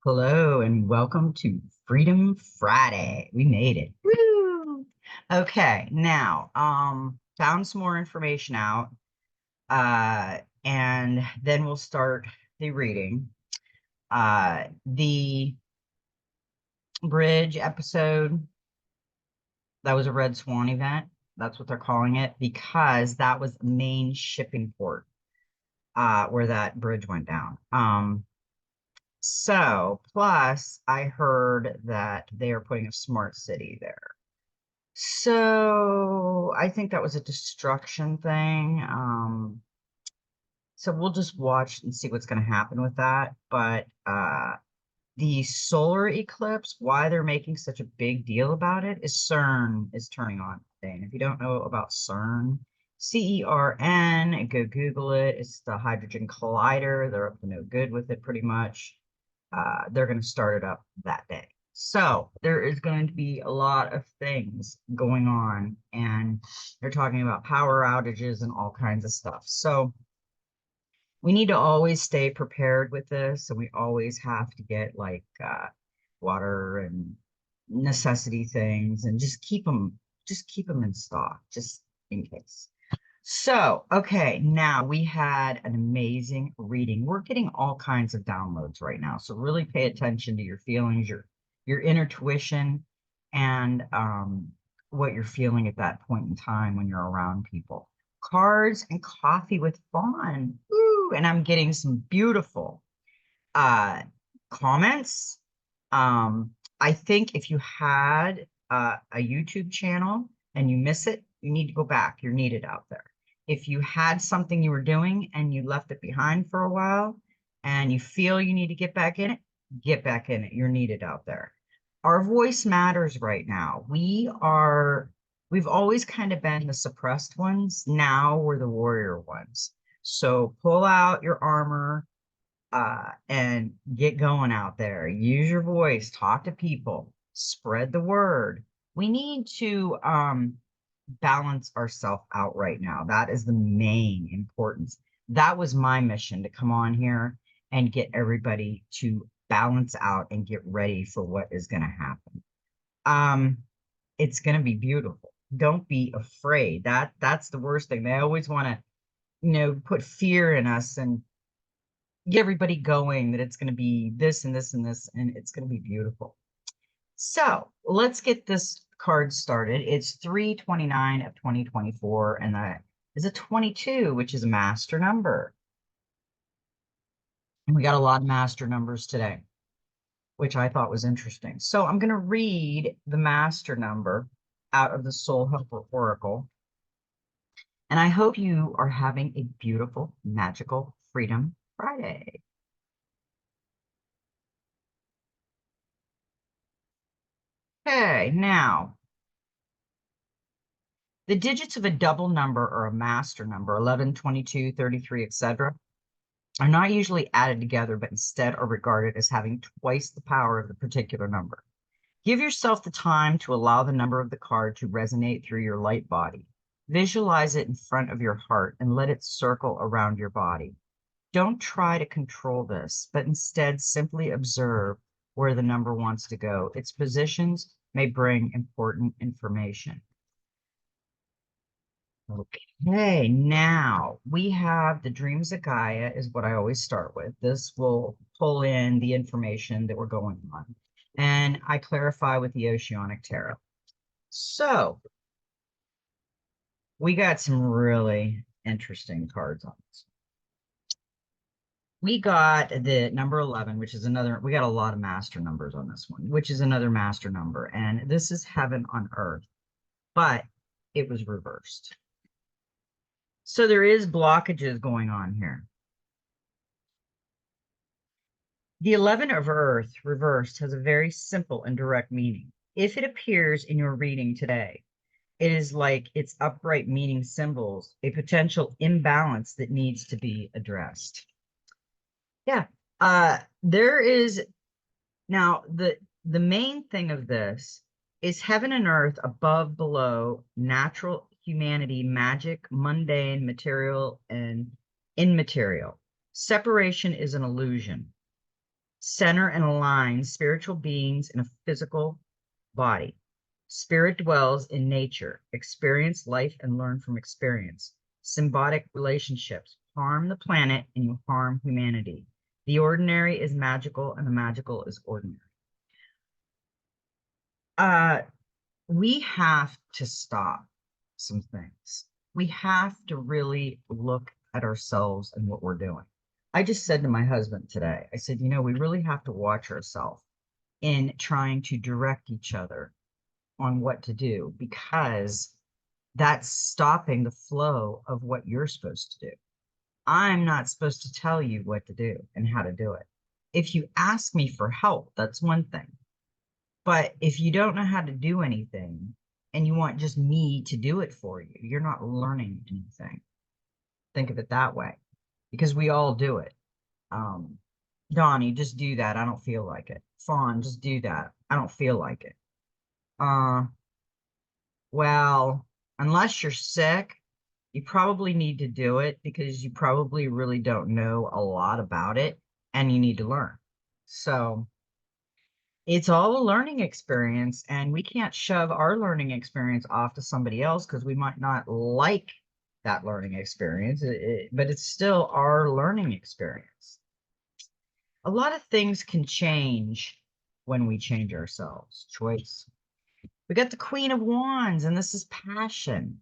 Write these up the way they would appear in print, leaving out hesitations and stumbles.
Hello and welcome to Freedom Friday. We made it. Woo! Okay, now, found some more information out, and then we'll start the reading. The bridge episode, that was a Red Swan event. That's what they're calling it because that was the main shipping port, where that bridge went down. So, plus, I heard that they are putting a smart city there. So, I think that was a destruction thing. So we'll just watch and see what's going to happen with that. But the solar eclipse, why they're making such a big deal about it, is CERN is turning on today. And if you don't know about CERN, CERN, go Google it. It's the Hydrogen Collider. They're up to no good with it pretty much. They're going to start it up that day. So there is going to be a lot of things going on, and they're talking about power outages and all kinds of stuff. So we need to always stay prepared with this, and we always have to get like water and necessity things, and just keep them in stock, just in case. So, okay, now we had an amazing reading. We're getting all kinds of downloads right now. So really pay attention to your feelings, your inner tuition, and what you're feeling at that point in time when you're around people. Cards and coffee with Fawn. Ooh, and I'm getting some beautiful uh comments. I think if you had a YouTube channel and you miss it, you need to go back. You're needed out there. If you had something you were doing and you left it behind for a while and you feel you need to get back in it, get back in it. You're needed out there. Our voice matters right now. We've always kind of been the suppressed ones. Now we're the warrior ones. So pull out your armor, and get going out there. Use your voice, talk to people, spread the word. We need to balance ourselves out right now. That is the main importance. That was my mission, to come on here and get everybody to balance out and get ready for what is going to happen. It's going to be beautiful. Don't be afraid. That's the worst thing. They always want to, put fear in us and get everybody going that it's going to be this and this and this, and it's going to be beautiful. So let's get this card started. It's 3/29 of 2024, and that is a 22, which is a master number. And we got a lot of master numbers today, which I thought was interesting. So I'm going to read the master number out of the Soul Helper Oracle. And I hope you are having a beautiful, magical Freedom Friday. Okay, now, the digits of a double number or a master number, 11, 22, 33, etc., are not usually added together, but instead are regarded as having twice the power of the particular number. Give yourself the time to allow the number of the card to resonate through your light body. Visualize it in front of your heart and let it circle around your body. Don't try to control this, but instead simply observe where the number wants to go. Its positions may bring important information. Okay, now we have the Dreams of Gaia is what I always start with. This will pull in the information that we're going on. And I clarify with the Oceanic Tarot. So we got some really interesting cards on this. We got the number 11, which is another, we got a lot of master numbers on this one, which is another master number. And this is heaven on earth, but it was reversed. So there is blockages going on here. The 11 of Earth reversed has a very simple and direct meaning. If it appears in your reading today, it is like its upright meaning symbols a potential imbalance that needs to be addressed. Yeah, there is now the main thing of this is heaven and earth, above, below, natural, humanity, magic, mundane, material, and immaterial. Separation is an illusion. center and align spiritual beings in a physical body. Spirit dwells in nature, experience life and learn from experience. Symbiotic relationships harm the planet and you harm humanity. The ordinary is magical and the magical is ordinary. We have to stop some things. We have to really look at ourselves and what we're doing. I just said to my husband today, I said, we really have to watch ourselves in trying to direct each other on what to do, because that's stopping the flow of what you're supposed to do. I'm not supposed to tell you what to do and how to do it. If you ask me for help, that's one thing. But if you don't know how to do anything and you want just me to do it for you, you're not learning anything. Think of it that way, because we all do it. Donnie, just do that. I don't feel like it. Fawn, just do that. I don't feel like it. Well, unless you're sick, you probably need to do it because you probably really don't know a lot about it and you need to learn. So it's all a learning experience, and we can't shove our learning experience off to somebody else because we might not like that learning experience, but it's still our learning experience. A lot of things can change when we change ourselves. Choice. We got the Queen of Wands, and this is passion.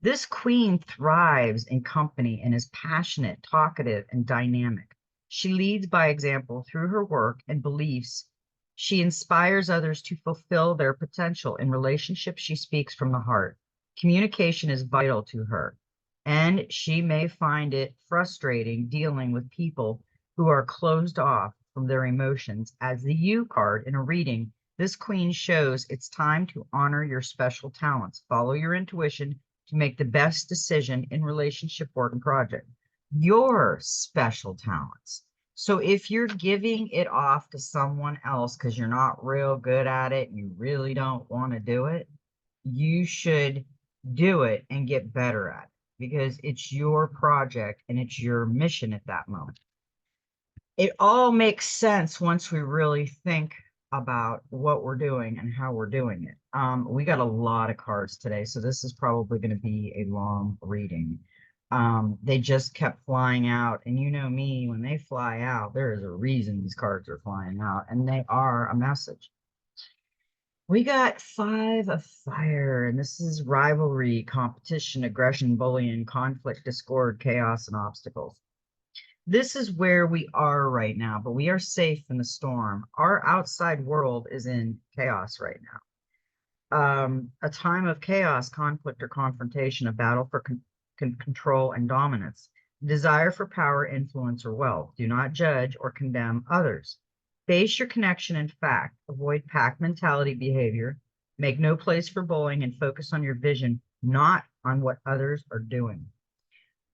This queen thrives in company and is passionate, talkative, and dynamic. She leads by example through her work and beliefs. She inspires others to fulfill their potential. In relationships, she speaks from the heart. Communication is vital to her, and she may find it frustrating dealing with people who are closed off from their emotions. As the U card in a reading, this queen shows it's time to honor your special talents. Follow your intuition to make the best decision in relationship, work, and project. Your special talents. So if you're giving it off to someone else because you're not real good at it and you really don't want to do it, you should do it and get better at it, because it's your project and it's your mission at that moment. It all makes sense once we really think about what we're doing and how we're doing it. We got a lot of cards today, so this is probably going to be a long reading. They just kept flying out, and you know me, when they fly out, there is a reason these cards are flying out, and they are a message. We got 5 of Fire, and this is rivalry, competition, aggression, bullying, conflict, discord, chaos, and obstacles. This is where we are right now, but we are safe in the storm. Our outside world is in chaos right now. A time of chaos, conflict, or confrontation, a battle for control and dominance, desire for power, influence, or wealth. Do not judge or condemn others. Base your connection in fact. Avoid pack mentality behavior. Make no place for bullying and focus on your vision, not on what others are doing.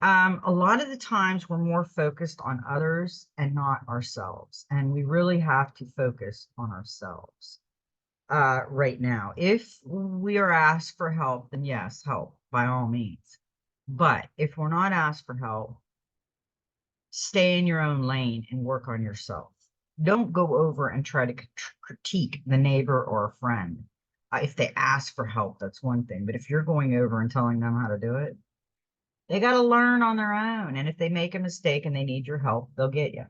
A lot of the times we're more focused on others and not ourselves. And we really have to focus on ourselves right now. If we are asked for help, then yes, help by all means. But if we're not asked for help, stay in your own lane and work on yourself. Don't go over and try to critique the neighbor or a friend. If they ask for help, that's one thing. But if you're going over and telling them how to do it, they got to learn on their own. And if they make a mistake and they need your help, they'll get you.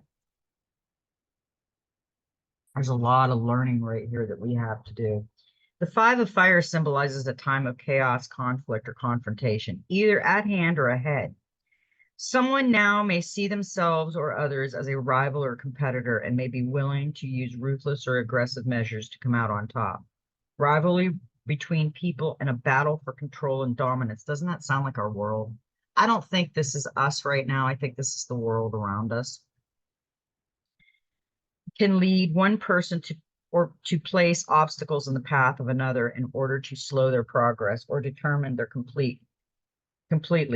There's a lot of learning right here that we have to do. The 5 of Fire symbolizes a time of chaos, conflict, or confrontation, either at hand or ahead. Someone now may see themselves or others as a rival or competitor and may be willing to use ruthless or aggressive measures to come out on top. Rivalry between people and a battle for control and dominance. Doesn't that sound like our world? I don't think this is us right now. I think this is the world around us. Can lead one person to place obstacles in the path of another in order to slow their progress or determine their completely.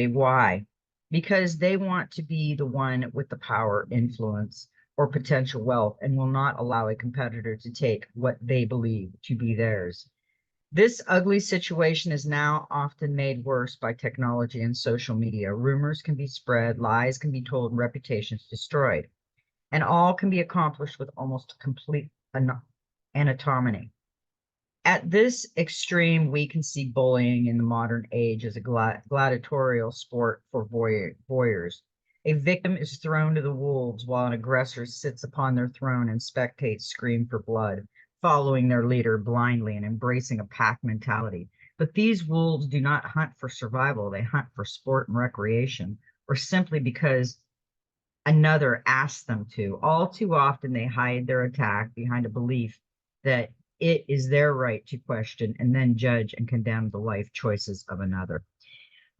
Why? Because they want to be the one with the power, influence, or potential wealth and will not allow a competitor to take what they believe to be theirs. This ugly situation is now often made worse by technology and social media. Rumors can be spread, lies can be told, and reputations destroyed. and all can be accomplished with almost complete anatomy. At this extreme, we can see bullying in the modern age as a gladiatorial sport for voyeurs. A victim is thrown to the wolves while an aggressor sits upon their throne and spectates scream for blood, following their leader blindly and embracing a pack mentality. But these wolves do not hunt for survival, they hunt for sport and recreation, or simply because another asks them to. All too often, they hide their attack behind a belief that it is their right to question and then judge and condemn the life choices of another.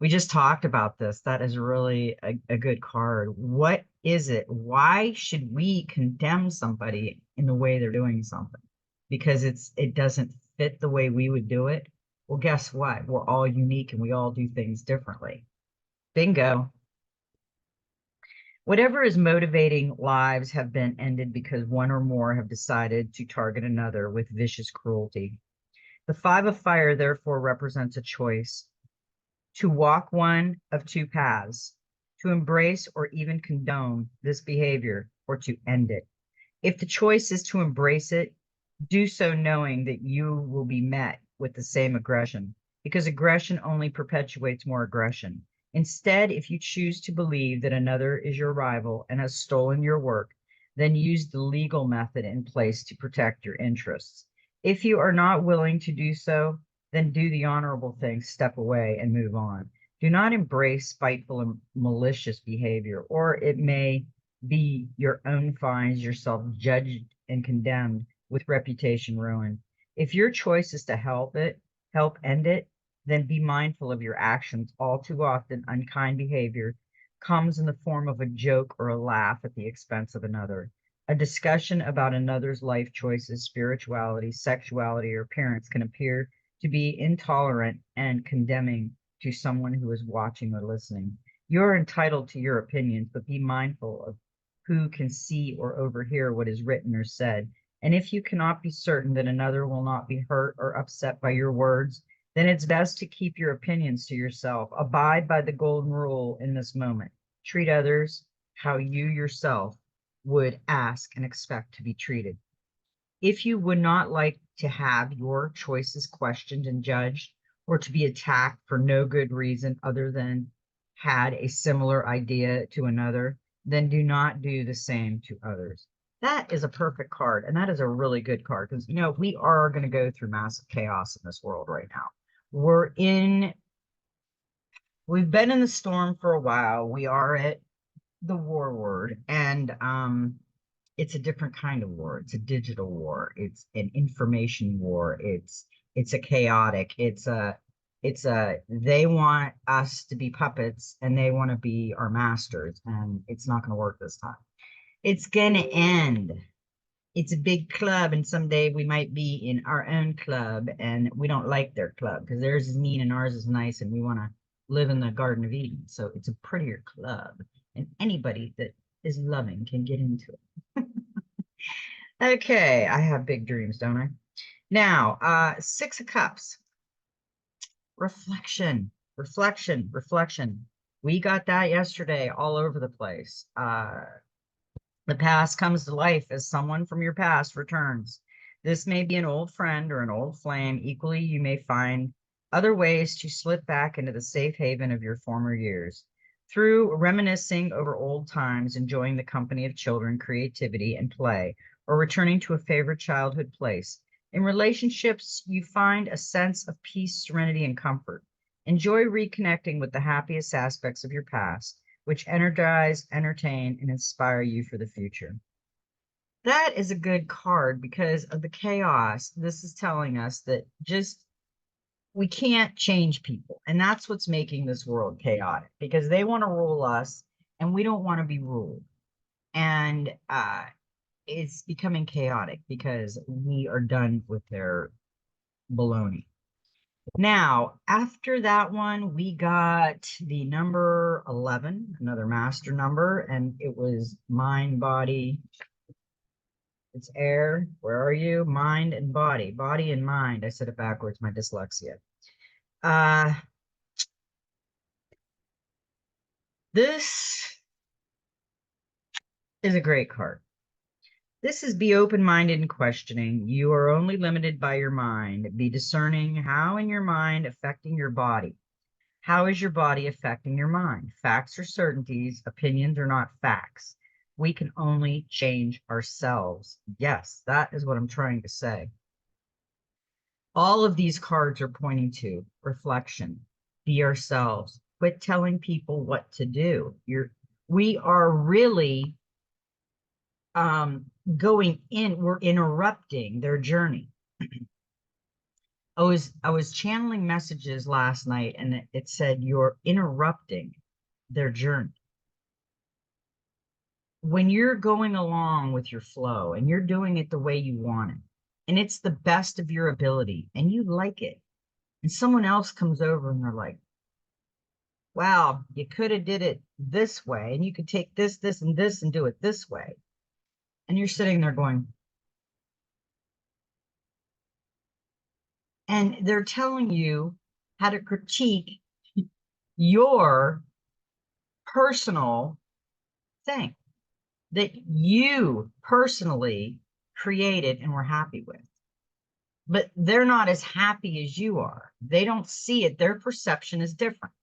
We just talked about this. That is really a good card. What is it? Why should we condemn somebody in the way they're doing something? Because it doesn't fit the way we would do it. Well, guess what? We're all unique and we all do things differently. Bingo. Whatever is motivating lives have been ended because one or more have decided to target another with vicious cruelty. The Five of Fire, therefore, represents a choice to walk one of two paths, to embrace or even condone this behavior, or to end it. If the choice is to embrace it, do so knowing that you will be met with the same aggression, because aggression only perpetuates more aggression. Instead, if you choose to believe that another is your rival and has stolen your work, then use the legal method in place to protect your interests. If you are not willing to do so, then do the honorable thing, step away and move on. Do not embrace spiteful and malicious behavior, or it may be your own finds yourself judged and condemned with reputation ruined. If your choice is to help end it, then be mindful of your actions. All too often, unkind behavior comes in the form of a joke or a laugh at the expense of another. A discussion about another's life choices, spirituality, sexuality, or appearance can appear to be intolerant and condemning to someone who is watching or listening. You're entitled to your opinions, but be mindful of who can see or overhear what is written or said. And if you cannot be certain that another will not be hurt or upset by your words, then it's best to keep your opinions to yourself. Abide by the golden rule in this moment. Treat others how you yourself would ask and expect to be treated. If you would not like to have your choices questioned and judged, or to be attacked for no good reason other than had a similar idea to another, then do not do the same to others. That is a perfect card, and that is a really good card because, we are going to go through massive chaos in this world right now. We've been in the storm for a while. We are at the war word, and it's a different kind of war. It's a digital war. It's an information war. It's a chaotic. They want us to be puppets and they want to be our masters, and it's not going to work this time. It's going to end. It's a big club, and someday we might be in our own club, and we don't like their club because theirs is mean and ours is nice, and we want to live in the Garden of Eden. So it's a prettier club, and anybody that is loving can get into it. Okay, I have big dreams, don't I? Now, Six of Cups. Reflection, reflection, reflection. We got that yesterday all over the place. The past comes to life as someone from your past returns. This may be an old friend or an old flame. Equally, you may find other ways to slip back into the safe haven of your former years. Through reminiscing over old times, enjoying the company of children, creativity, and play, or returning to a favorite childhood place. In relationships, you find a sense of peace, serenity, and comfort. Enjoy reconnecting with the happiest aspects of your past, which energize, entertain, and inspire you for the future. That is a good card because of the chaos. This is telling us that we can't change people. And that's what's making this world chaotic because they want to rule us and we don't want to be ruled. And it's becoming chaotic because we are done with their baloney. Now, after that one, we got the number 11, another master number, and it was mind, body, it's air. Where are you? Mind and body. Body and mind. I said it backwards, my dyslexia. This is a great card. This is be open-minded and questioning. You are only limited by your mind. Be discerning how in your mind affecting your body. How is your body affecting your mind? Facts are certainties. Opinions are not facts. We can only change ourselves. Yes, that is what I'm trying to say. All of these cards are pointing to reflection. Be ourselves. Quit telling people what to do. We are really going in, we're interrupting their journey. I was channeling messages last night and it said you're interrupting their journey. When you're going along with your flow and you're doing it the way you want it, and it's the best of your ability and you like it, and someone else comes over and they're like, wow, you could have did it this way, and you could take this, this, and this and do it this way. And you're sitting there going, and they're telling you how to critique your personal thing that you personally created and were happy with. But they're not as happy as you are. They don't see it. Their perception is different.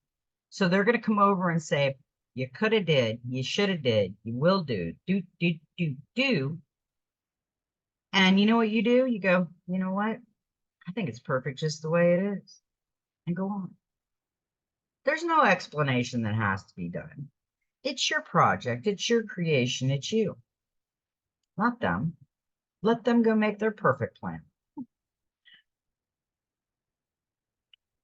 So they're going to come over and say, you could have did, you should have did, you will do, do. And you know what you do? You go, you know what? I think it's perfect just the way it is. And go on. There's no explanation that has to be done. It's your project. It's your creation. It's you, not them. Let them go make their perfect plan.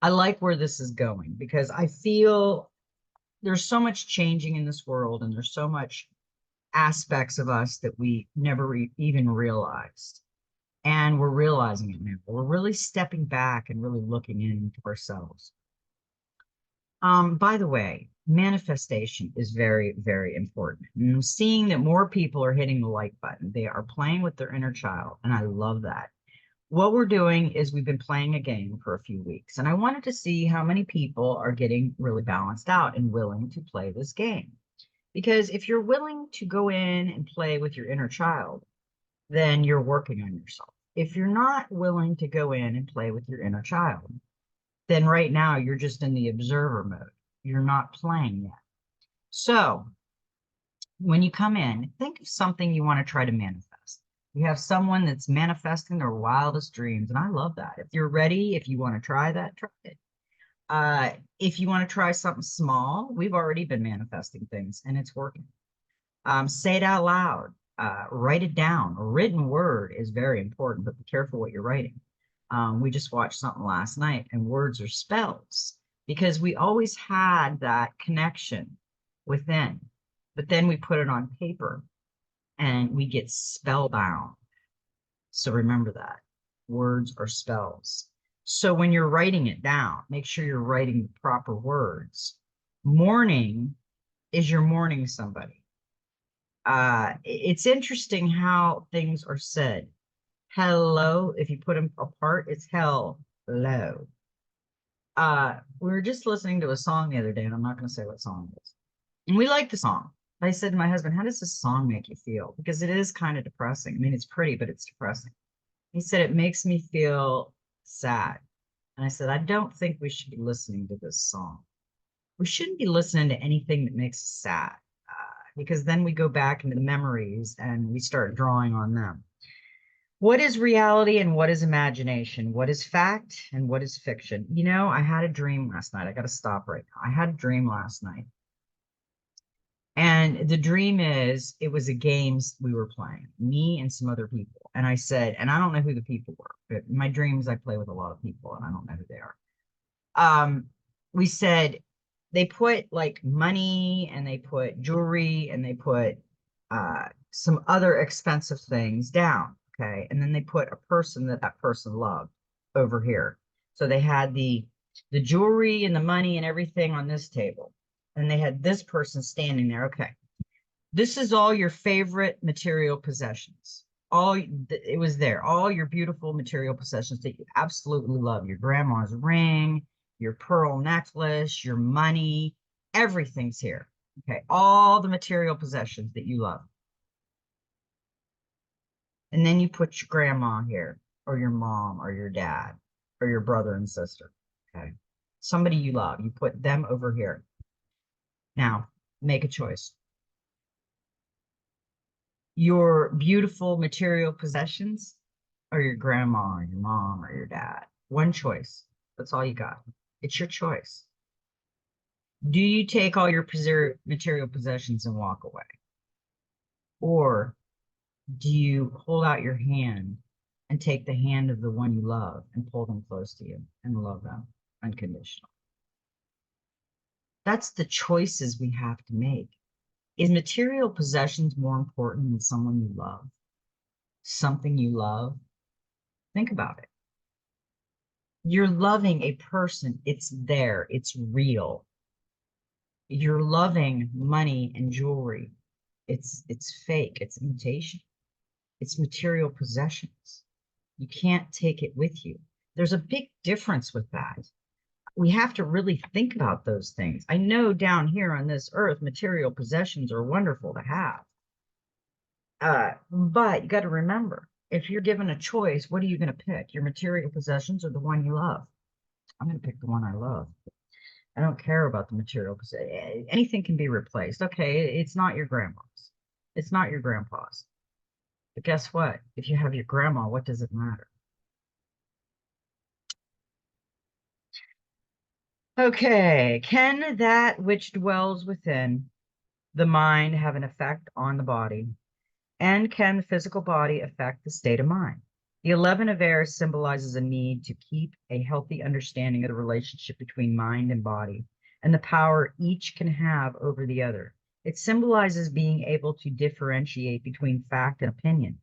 I like where this is going because I feel there's so much changing in this world and there's so much aspects of us that we never even realized. And we're realizing it now. We're really stepping back and really looking into ourselves. By the way, manifestation is very, very important. And I'm seeing that more people are hitting the like button. They are playing with their inner child, and I love that. What we're doing is we've been playing a game for a few weeks, and I wanted to see how many people are getting really balanced out and willing to play this game. Because if you're willing to go in and play with your inner child, then you're working on yourself. If you're not willing to go in and play with your inner child, then right now you're just in the observer mode. You're not playing yet. So when you come in, think of something you want to try to manifest. You have someone that's manifesting their wildest dreams, and I love that. If you're ready, if you want to try that, try it. If you want to try something small, we've already been manifesting things, and it's working. Say it out loud. Write it down. A written word is very important, but be careful what you're writing. We just watched something last night, and words are spells because we always had that connection within, but then we put it on paper and we get spellbound. So remember that words are spells. So when you're writing it down, make sure you're writing the proper words. Mourning is you're mourning somebody. It's interesting how things are said. Hello, if you put them apart, it's hello. We were just listening to a song the other day, and I'm not going to say what song it is. And we like the song. I said to my husband, how does this song make you feel? Because it is kind of depressing. I mean, it's pretty, but it's depressing. He said, it makes me feel sad. And I said, I don't think we should be listening to this song. We shouldn't be listening to anything that makes us sad, because then we go back into the memories and we start drawing on them. What is reality and what is imagination? What is fact and what is fiction? You know, I had a dream last night. I got to stop right now. I had a dream last night. And the dream is it was a game we were playing, me and some other people. And I said, and I don't know who the people were, but in my dreams, I play with a lot of people and I don't know who they are. We said they put like money and they put jewelry and they put some other expensive things down. Okay. And then they put a person that person loved over here. So they had the jewelry and the money and everything on this table. And they had this person standing there. Okay. This is all your favorite material possessions. It was there. All your beautiful material possessions that you absolutely love. Your grandma's ring, your pearl necklace, your money, everything's here. Okay. All the material possessions that you love. And then you put your grandma here, or your mom, or your dad, or your brother and sister. Okay. Somebody you love, you put them over here. Now, make a choice. Your beautiful material possessions, or your grandma, or your mom, or your dad. One choice. That's all you got. It's your choice. Do you take all your material possessions and walk away? Or do you hold out your hand and take the hand of the one you love and pull them close to you and love them unconditionally? That's the choices we have to make. Is material possessions more important than someone you love? Something you love? Think about it. You're loving a person, it's there, it's real. You're loving money and jewelry. It's fake, it's imitation. It's material possessions. You can't take it with you. There's a big difference with that. We have to really think about those things. I know down here on this earth, material possessions are wonderful to have. But you got to remember, if you're given a choice, what are you going to pick? Your material possessions or the one you love? I'm going to pick the one I love. I don't care about the material because anything can be replaced. Okay, it's not your grandma's. It's not your grandpa's. But guess what? If you have your grandma, what does it matter? Okay, can that which dwells within the mind have an effect on the body? And can the physical body affect the state of mind? The 11 of air symbolizes a need to keep a healthy understanding of the relationship between mind and body and the power each can have over the other. It symbolizes being able to differentiate between fact and opinion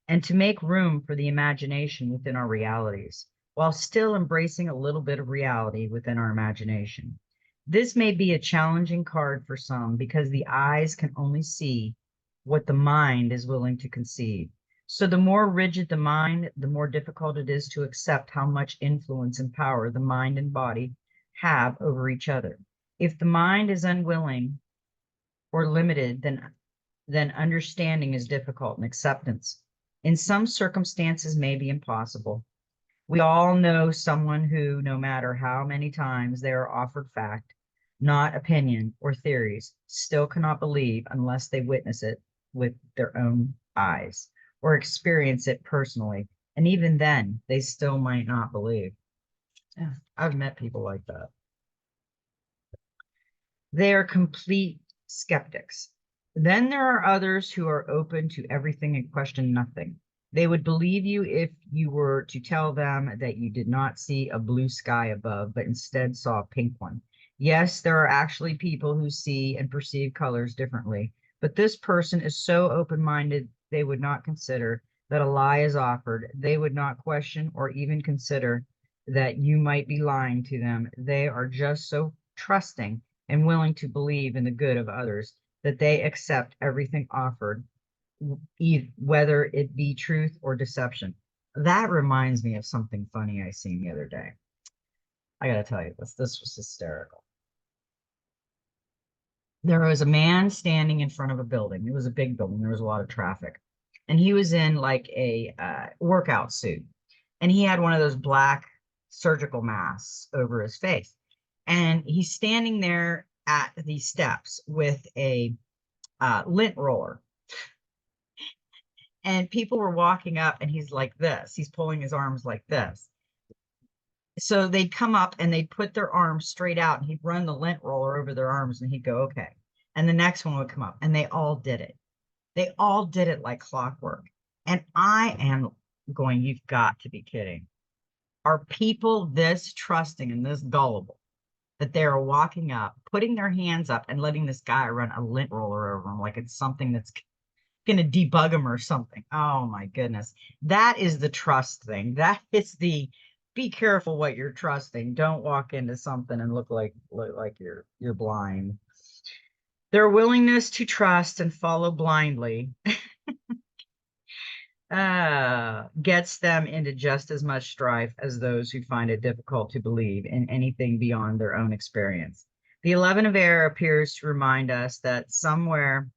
and to make room for the imagination within our realities, while still embracing a little bit of reality within our imagination. This may be a challenging card for some because the eyes can only see what the mind is willing to conceive. So the more rigid the mind, the more difficult it is to accept how much influence and power the mind and body have over each other. If the mind is unwilling or limited, then understanding is difficult and acceptance in some circumstances may be impossible. We all know someone who, no matter how many times they are offered fact, not opinion or theories, still cannot believe unless they witness it with their own eyes or experience it personally. And even then, they still might not believe. Yeah, I've met people like that. They are complete skeptics. Then there are others who are open to everything and question nothing. They would believe you if you were to tell them that you did not see a blue sky above, but instead saw a pink one. Yes, there are actually people who see and perceive colors differently, but this person is so open-minded they would not consider that a lie is offered. They would not question or even consider that you might be lying to them. They are just so trusting and willing to believe in the good of others that they accept everything offered, whether it be truth or deception. That reminds me of something funny I seen the other day. I gotta tell you this. This was hysterical. There was a man standing in front of a building. It was a big building. There was a lot of traffic. And he was in like a workout suit. And he had one of those black surgical masks over his face. And he's standing there at the steps with a lint roller. And people were walking up and he's like this. He's pulling his arms like this. So they'd come up and they'd put their arms straight out and he'd run the lint roller over their arms and he'd go, okay. And the next one would come up and they all did it. They all did it like clockwork. And I am going, you've got to be kidding. Are people this trusting and this gullible that they are walking up, putting their hands up and letting this guy run a lint roller over them like it's something that's going to debug them or something? Oh my goodness. That is the trust thing. That is the be careful what you're trusting. Don't walk into something and look like you're blind. Their willingness to trust and follow blindly gets them into just as much strife as those who find it difficult to believe in anything beyond their own experience. The 11 of air appears to remind us that somewhere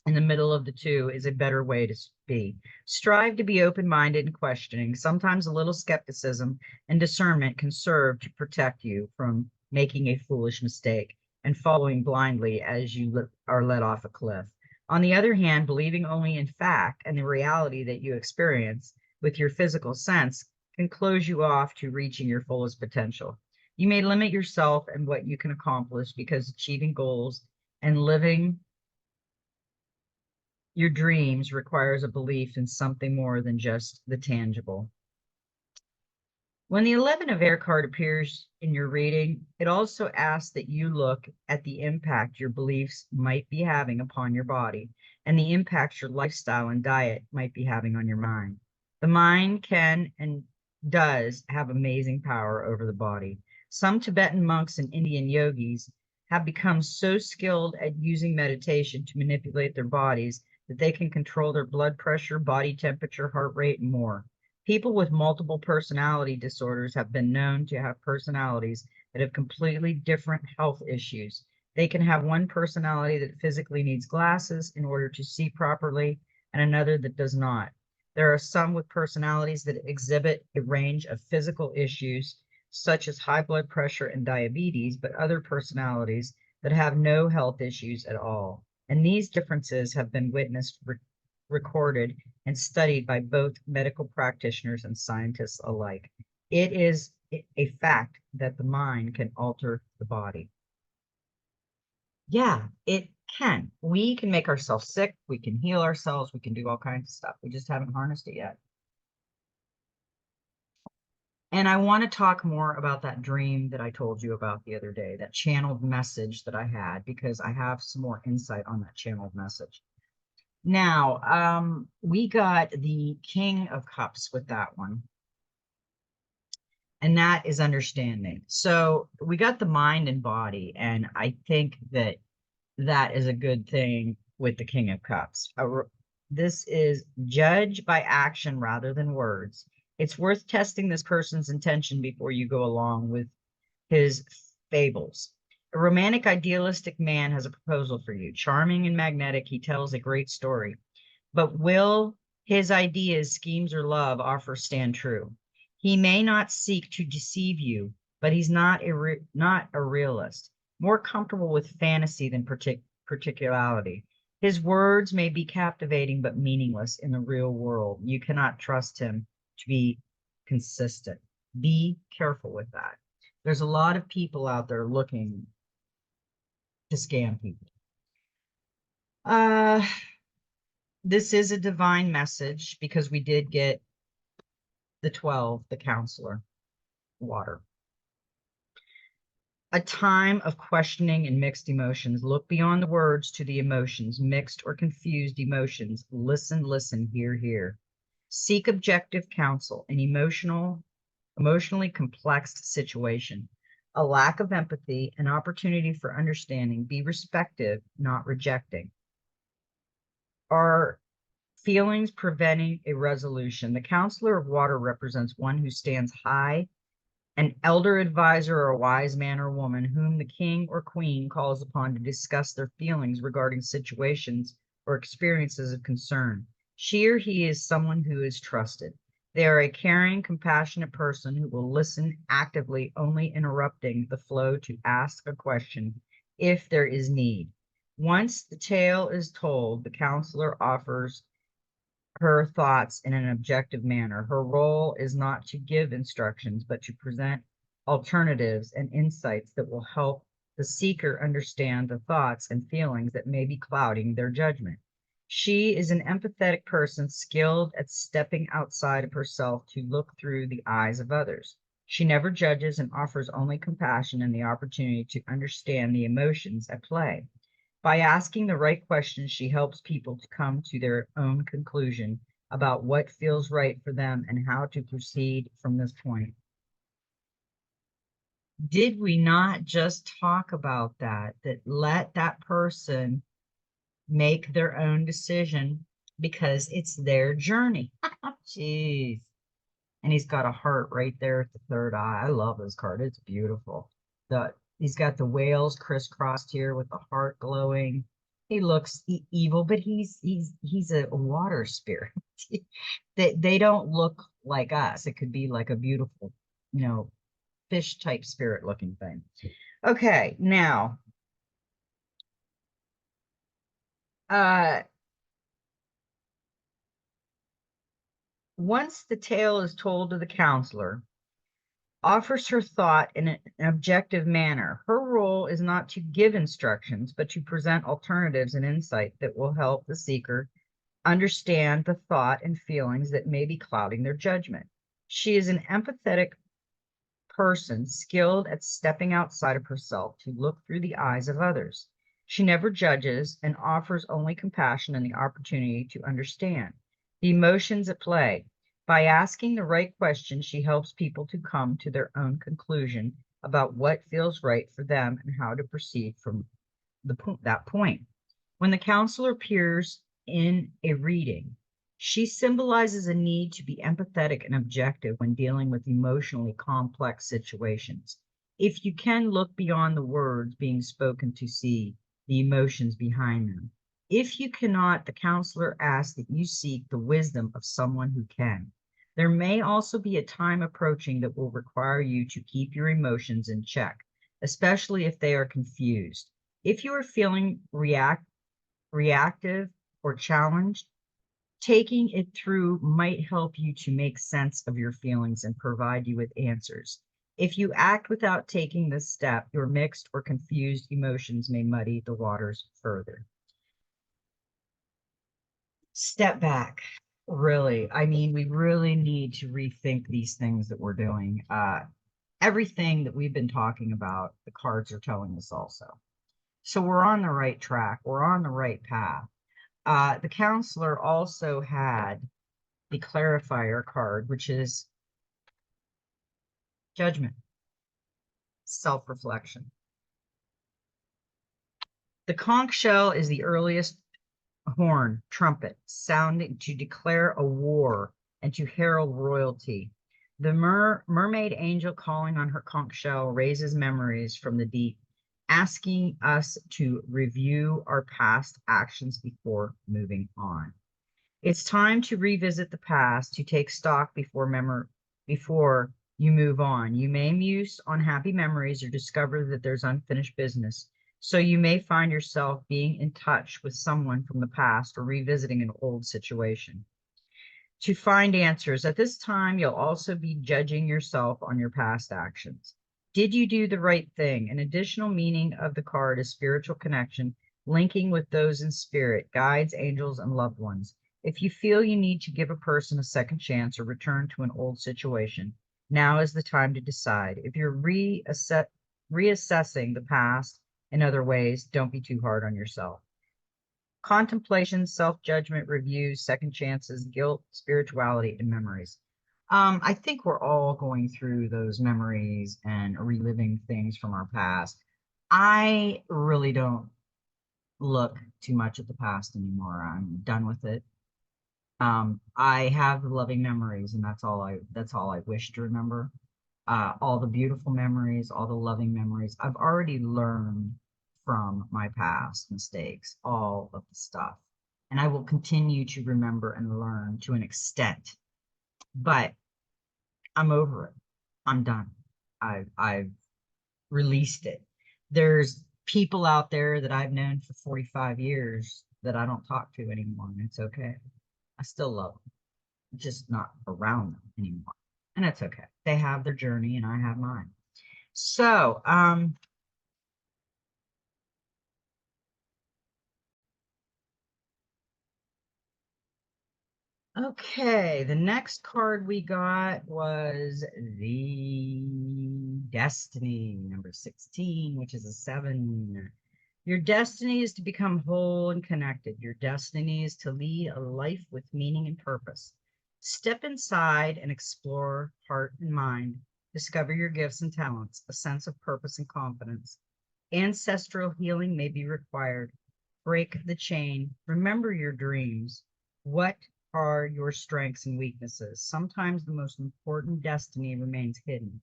In the middle of the two is a better way to be. Strive to be open-minded and questioning. Sometimes a little skepticism and discernment can serve to protect you from making a foolish mistake and following blindly as you are led off a cliff. On the other hand, believing only in fact and the reality that you experience with your physical sense can close you off to reaching your fullest potential. You may limit yourself and what you can accomplish because achieving goals and living your dreams requires a belief in something more than just the tangible. When the 11 of air card appears in your reading, it also asks that you look at the impact your beliefs might be having upon your body and the impact your lifestyle and diet might be having on your mind. The mind can and does have amazing power over the body. Some Tibetan monks and Indian yogis have become so skilled at using meditation to manipulate their bodies that they can control their blood pressure, body temperature, heart rate, and more. People with multiple personality disorders have been known to have personalities that have completely different health issues. They can have one personality that physically needs glasses in order to see properly and another that does not. There are some with personalities that exhibit a range of physical issues, such as high blood pressure and diabetes, but other personalities that have no health issues at all. And these differences have been witnessed, recorded, and studied by both medical practitioners and scientists alike. It is a fact that the mind can alter the body. Yeah, it can. We can make ourselves sick. We can heal ourselves. We can do all kinds of stuff. We just haven't harnessed it yet. And I want to talk more about that dream that I told you about the other day, that channeled message that I had, because I have some more insight on that channeled message. Now, we got the King of Cups with that one, and that is understanding. So we got the mind and body, and I think that that is a good thing with the King of Cups. This is judge by action rather than words. It's worth testing this person's intention before you go along with his fables. A romantic, idealistic man has a proposal for you. Charming and magnetic, he tells a great story. But will his ideas, schemes, or love offer stand true? He may not seek to deceive you, but he's not a realist, more comfortable with fantasy than particularity. His words may be captivating but meaningless in the real world. You cannot trust him to be consistent. Be careful with that. There's a lot of people out there looking to scam people. This is a divine message because we did get the 12, the counselor, water. A time of questioning and mixed emotions. Look beyond the words to the emotions, mixed or confused emotions. Listen, listen, hear, hear. Seek objective counsel in emotionally complex situation. A lack of empathy, an opportunity for understanding. Be respective, not rejecting. Are feelings preventing a resolution? The counselor of water represents one who stands high, an elder advisor or a wise man or woman whom the king or queen calls upon to discuss their feelings regarding situations or experiences of concern. She or he is someone who is trusted. They are a caring, compassionate person who will listen actively, only interrupting the flow to ask a question if there is need. Once the tale is told, the counselor offers her thoughts in an objective manner. Her role is not to give instructions, but to present alternatives and insights that will help the seeker understand the thoughts and feelings that may be clouding their judgment. She is an empathetic person skilled at stepping outside of herself to look through the eyes of others. She never judges and offers only compassion and the opportunity to understand the emotions at play. By asking the right questions, she helps people to come to their own conclusion about what feels right for them and how to proceed from this point. Did we not just talk about that? That let that person make their own decision because it's their journey. Jeez. And he's got a heart right there at the third eye. I love this card. It's beautiful. He's got the whales crisscrossed here with the heart glowing. He looks evil, but he's a water spirit. They don't look like us. It could be like a beautiful, you know, fish type spirit looking thing. Okay, now uh once the tale is told to the counselor, offers her thought in an objective manner. Her role is not to give instructions, but to present alternatives and insight that will help the seeker understand the thought and feelings that may be clouding their judgment. She is an empathetic person skilled at stepping outside of herself to look through the eyes of others. She never judges and offers only compassion and the opportunity to understand the emotions at play. By asking the right questions, she helps people to come to their own conclusion about what feels right for them and how to proceed from that point. When the counselor appears in a reading, she symbolizes a need to be empathetic and objective when dealing with emotionally complex situations. If you can look beyond the words being spoken to see the emotions behind them. If you cannot, the counselor asks that you seek the wisdom of someone who can. There may also be a time approaching that will require you to keep your emotions in check, especially if they are confused. If you are feeling reactive or challenged, taking it through might help you to make sense of your feelings and provide you with answers. If you act without taking this step, your mixed or confused emotions may muddy the waters further. Step back. Really, I mean, we really need to rethink these things that we're doing. Everything that we've been talking about, the cards are telling us also. So we're on the right track. We're on the right path. The counselor also had the clarifier card, which is judgment, self-reflection. The conch shell is the earliest horn, trumpet, sounding to declare a war and to herald royalty. The mermaid angel calling on her conch shell raises memories from the deep, asking us to review our past actions before moving on. It's time to revisit the past, to take stock before you move on. You may muse on happy memories or discover that there's unfinished business. So you may find yourself being in touch with someone from the past or revisiting an old situation. To find answers at this time, you'll also be judging yourself on your past actions. Did you do the right thing? An additional meaning of the card is spiritual connection, linking with those in spirit, guides, angels, and loved ones. If you feel you need to give a person a second chance or return to an old situation, now is the time to decide. If you're reassessing the past in other ways, don't be too hard on yourself. Contemplation, self-judgment, reviews, second chances, guilt, spirituality, and memories. I think we're all going through those memories and reliving things from our past. I really don't look too much at the past anymore. I'm done with it. I have loving memories, and that's all I wish to remember. All the beautiful memories, all the loving memories. I've already learned from my past mistakes, all of the stuff. And I will continue to remember and learn to an extent, but I'm over it. I'm done. I've released it. There's people out there that I've known for 45 years that I don't talk to anymore, and it's okay. I still love them, just not around them anymore. And it's okay. They have their journey and I have mine. So, okay, the next card we got was the Destiny, number 16, which is a 7. Your destiny is to become whole and connected. Your destiny is to lead a life with meaning and purpose. Step inside and explore heart and mind. Discover your gifts and talents, a sense of purpose and confidence. Ancestral healing may be required. Break the chain. Remember your dreams. What are your strengths and weaknesses? Sometimes the most important destiny remains hidden.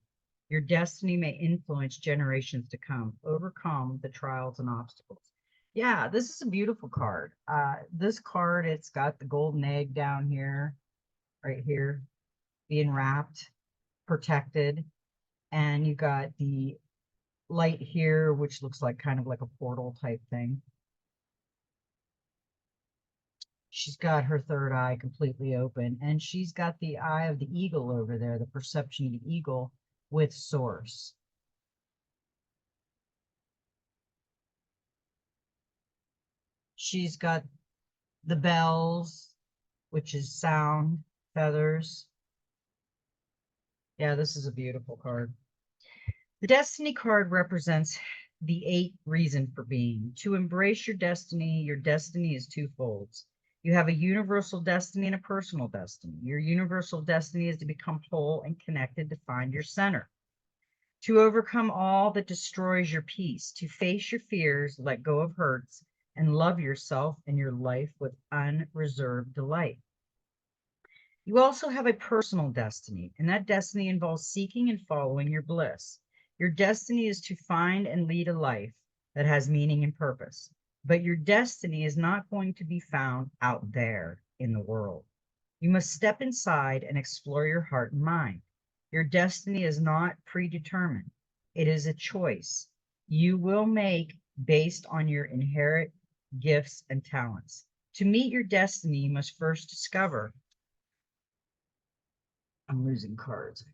Your destiny may influence generations to come. Overcome the trials and obstacles. Yeah, this is a beautiful card. This card, it's got the golden egg down here, right here, being wrapped, protected, and you got the light here, which looks like kind of like a portal type thing. She's got her third eye completely open, and she's got the eye of the eagle over there, the perception of the eagle with source. She's got the bells, which is sound, feathers. Yeah, this is a beautiful card. The destiny card represents the 8 reason for being. To embrace your destiny is twofold. You have a universal destiny and a personal destiny. Your universal destiny is to become whole and connected, to find your center, to overcome all that destroys your peace, to face your fears, let go of hurts, and love yourself and your life with unreserved delight. You also have a personal destiny, and that destiny involves seeking and following your bliss. Your destiny is to find and lead a life that has meaning and purpose. But your destiny is not going to be found out there in the world. You must step inside and explore your heart and mind. Your destiny is not predetermined, it is a choice you will make based on your inherent gifts and talents. To meet your destiny, you must first discover. I'm losing cards.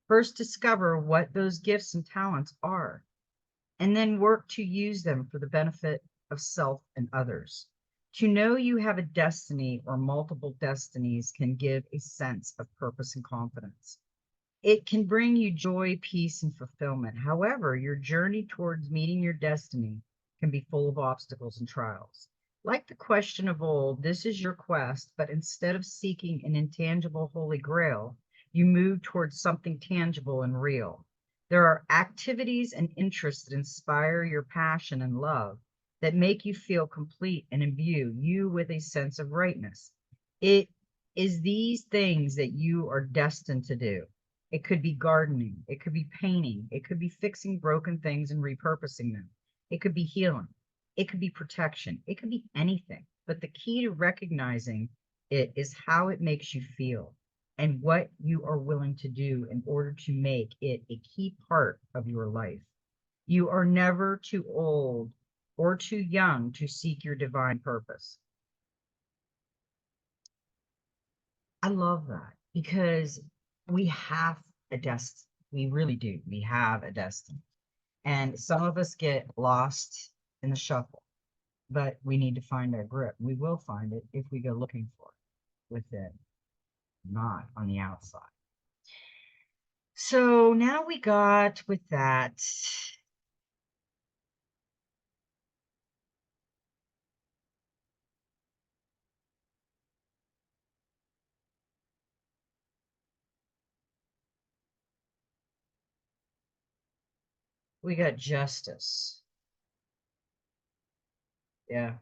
First, discover what those gifts and talents are, and then work to use them for the benefit of self and others. To know you have a destiny or multiple destinies can give a sense of purpose and confidence. It can bring you joy, peace, and fulfillment. However, your journey towards meeting your destiny can be full of obstacles and trials. Like the question of old, this is your quest, but instead of seeking an intangible holy grail, you move towards something tangible and real. There are activities and interests that inspire your passion and love, that make you feel complete and imbue you with a sense of rightness. It is these things that you are destined to do. It could be gardening. It could be painting. It could be fixing broken things and repurposing them. It could be healing. It could be protection. It could be anything. But the key to recognizing it is how it makes you feel and what you are willing to do in order to make it a key part of your life. You are never too old or too young to seek your divine purpose. I love that because we have a destiny. We really do. We have a destiny. And some of us get lost in the shuffle, but we need to find our grip. We will find it if we go looking for it within, not on the outside. So now we got with that, we got justice. Yeah,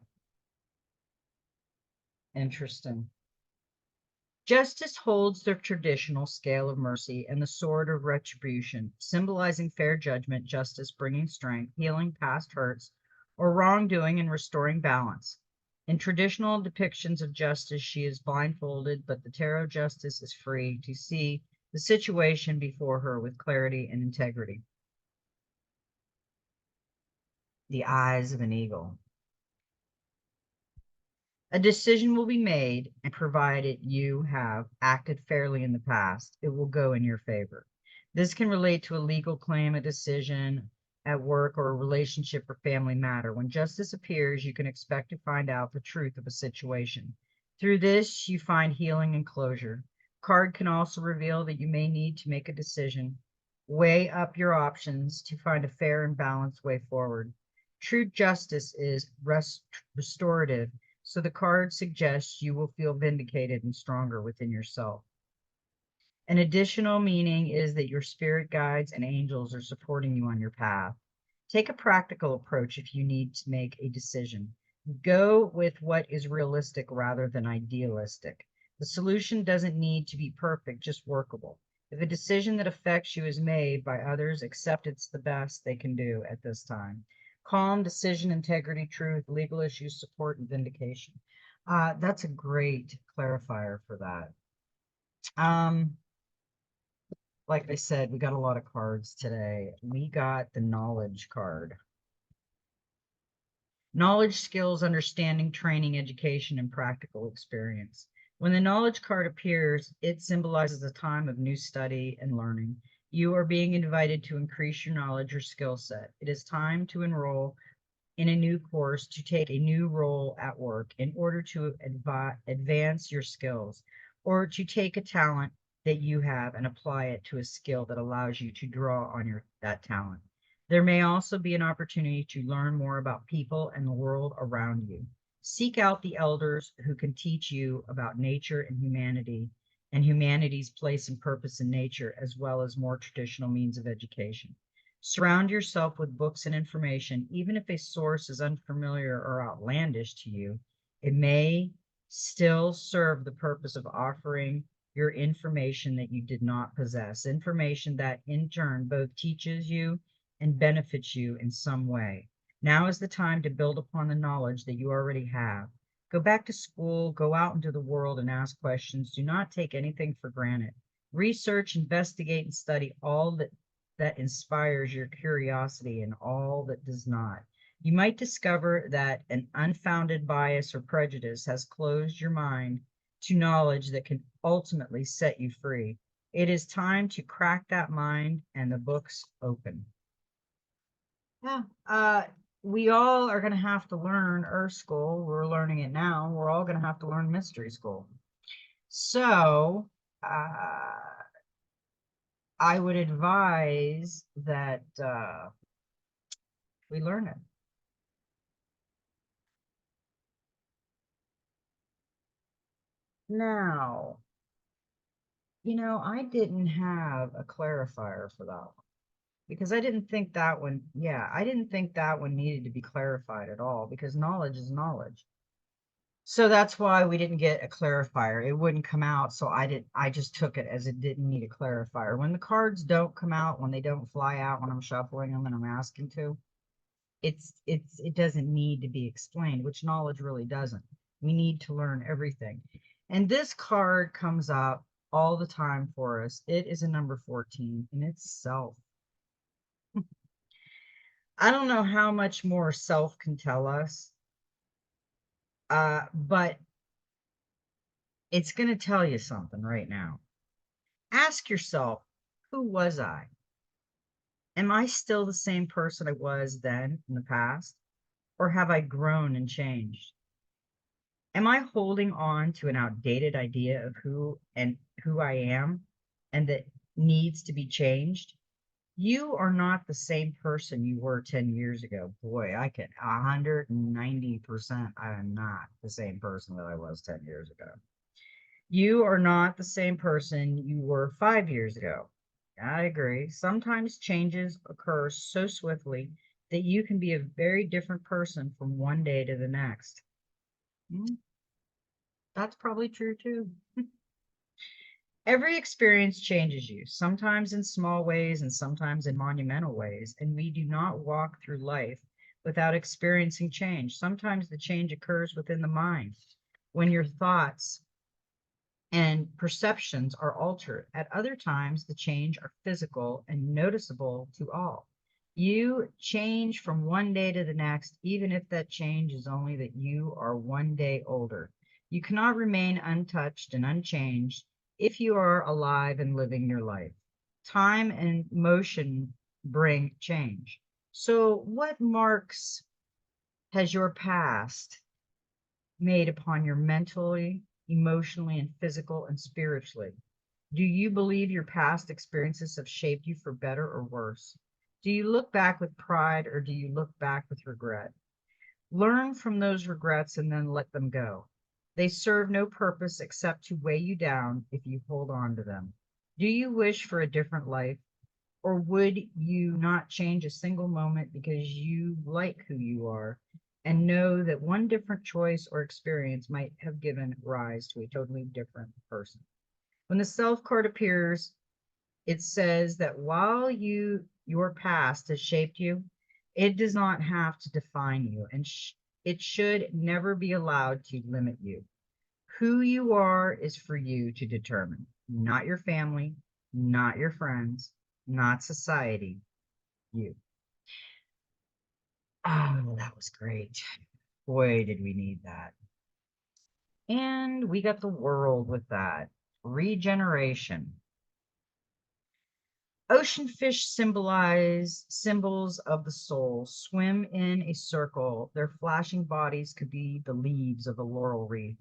interesting. Justice holds the traditional scale of mercy and the sword of retribution, symbolizing fair judgment, justice bringing strength, healing past hurts or wrongdoing, and restoring balance. In traditional depictions of justice, she is blindfolded, but the tarot justice is free to see the situation before her with clarity and integrity. The eyes of an eagle. A decision will be made, and provided you have acted fairly in the past, it will go in your favor. This can relate to a legal claim, a decision at work, or a relationship or family matter. When justice appears, you can expect to find out the truth of a situation. Through this, you find healing and closure. Card can also reveal that you may need to make a decision. Weigh up your options to find a fair and balanced way forward. True justice is restorative, so the card suggests you will feel vindicated and stronger within yourself. An additional meaning is that your spirit guides and angels are supporting you on your path. Take a practical approach if you need to make a decision. Go with what is realistic rather than idealistic. The solution doesn't need to be perfect, just workable. If a decision that affects you is made by others, accept it's the best they can do at this time. Calm, decision, integrity, truth, legal issues, support, and vindication. That's a great clarifier for that. Like I said, we got a lot of cards today. We got the knowledge card. Knowledge, skills, understanding, training, education, and practical experience. When the knowledge card appears, it symbolizes a time of new study and learning. You are being invited to increase your knowledge or skill set. It is time to enroll in a new course, to take a new role at work in order to advance your skills, or to take a talent that you have and apply it to a skill that allows you to draw on that talent. There may also be an opportunity to learn more about people and the world around you. Seek out the elders who can teach you about nature and humanity's place and purpose in nature, as well as more traditional means of education. Surround yourself with books and information, even if a source is unfamiliar or outlandish to you. It may still serve the purpose of offering your information that you did not possess, information that in turn both teaches you and benefits you in some way. Now is the time to build upon the knowledge that you already have. Go back to school, go out into the world and ask questions. Do not take anything for granted. Research, investigate, and study all that inspires your curiosity and all that does not. You might discover that an unfounded bias or prejudice has closed your mind to knowledge that can ultimately set you free. It is time to crack that mind and the books open. Yeah, we all are going to have to learn Earth School. We're learning it now. We're all going to have to learn Mystery School. So, I would advise that we learn it. Now, I didn't have a clarifier for that one because I didn't think that one, I didn't think that one needed to be clarified at all because knowledge is knowledge. So that's why we didn't get a clarifier. It wouldn't come out, so I just took it as it didn't need a clarifier. When the cards don't come out, when they don't fly out when I'm shuffling them and I'm asking to, it doesn't need to be explained, which knowledge really doesn't. We need to learn everything. And this card comes up all the time for us. It is a number 14 and it's self. I don't know how much more self can tell us, but it's going to tell you something right now. Ask yourself, who was I? Am I still the same person I was then in the past? Or have I grown and changed? Am I holding on to an outdated idea of who I am and that needs to be changed? You are not the same person you were 10 years ago. Boy, I can 190% I am not the same person that I was 10 years ago. You are not the same person you were 5 years ago. I agree. Sometimes changes occur so swiftly that you can be a very different person from one day to the next. That's probably true too. Every experience changes you, sometimes in small ways and sometimes in monumental ways, and we do not walk through life without experiencing change. Sometimes the change occurs within the mind when your thoughts and perceptions are altered. At other times, the change are physical and noticeable to all. You change from one day to the next, even if that change is only that you are one day older. You cannot remain untouched and unchanged if you are alive and living your life. Time and motion bring change. So, what marks has your past made upon your mentally, emotionally, and physical and spiritually? Do you believe your past experiences have shaped you for better or worse? Do you look back with pride or do you look back with regret? Learn from those regrets and then let them go. They serve no purpose except to weigh you down if you hold on to them. Do you wish for a different life, or would you not change a single moment because you like who you are and know that one different choice or experience might have given rise to a totally different person? When the self card appears, It says that while your past has shaped you, it does not have to define you, and it should never be allowed to limit you. Who you are is for you to determine, not your family, not your friends, not society, you. Oh, that was great. Boy, did we need that. And we got the world with that. Regeneration. Ocean fish symbolize symbols of the soul, swim in a circle. Their flashing bodies could be the leaves of the laurel wreath,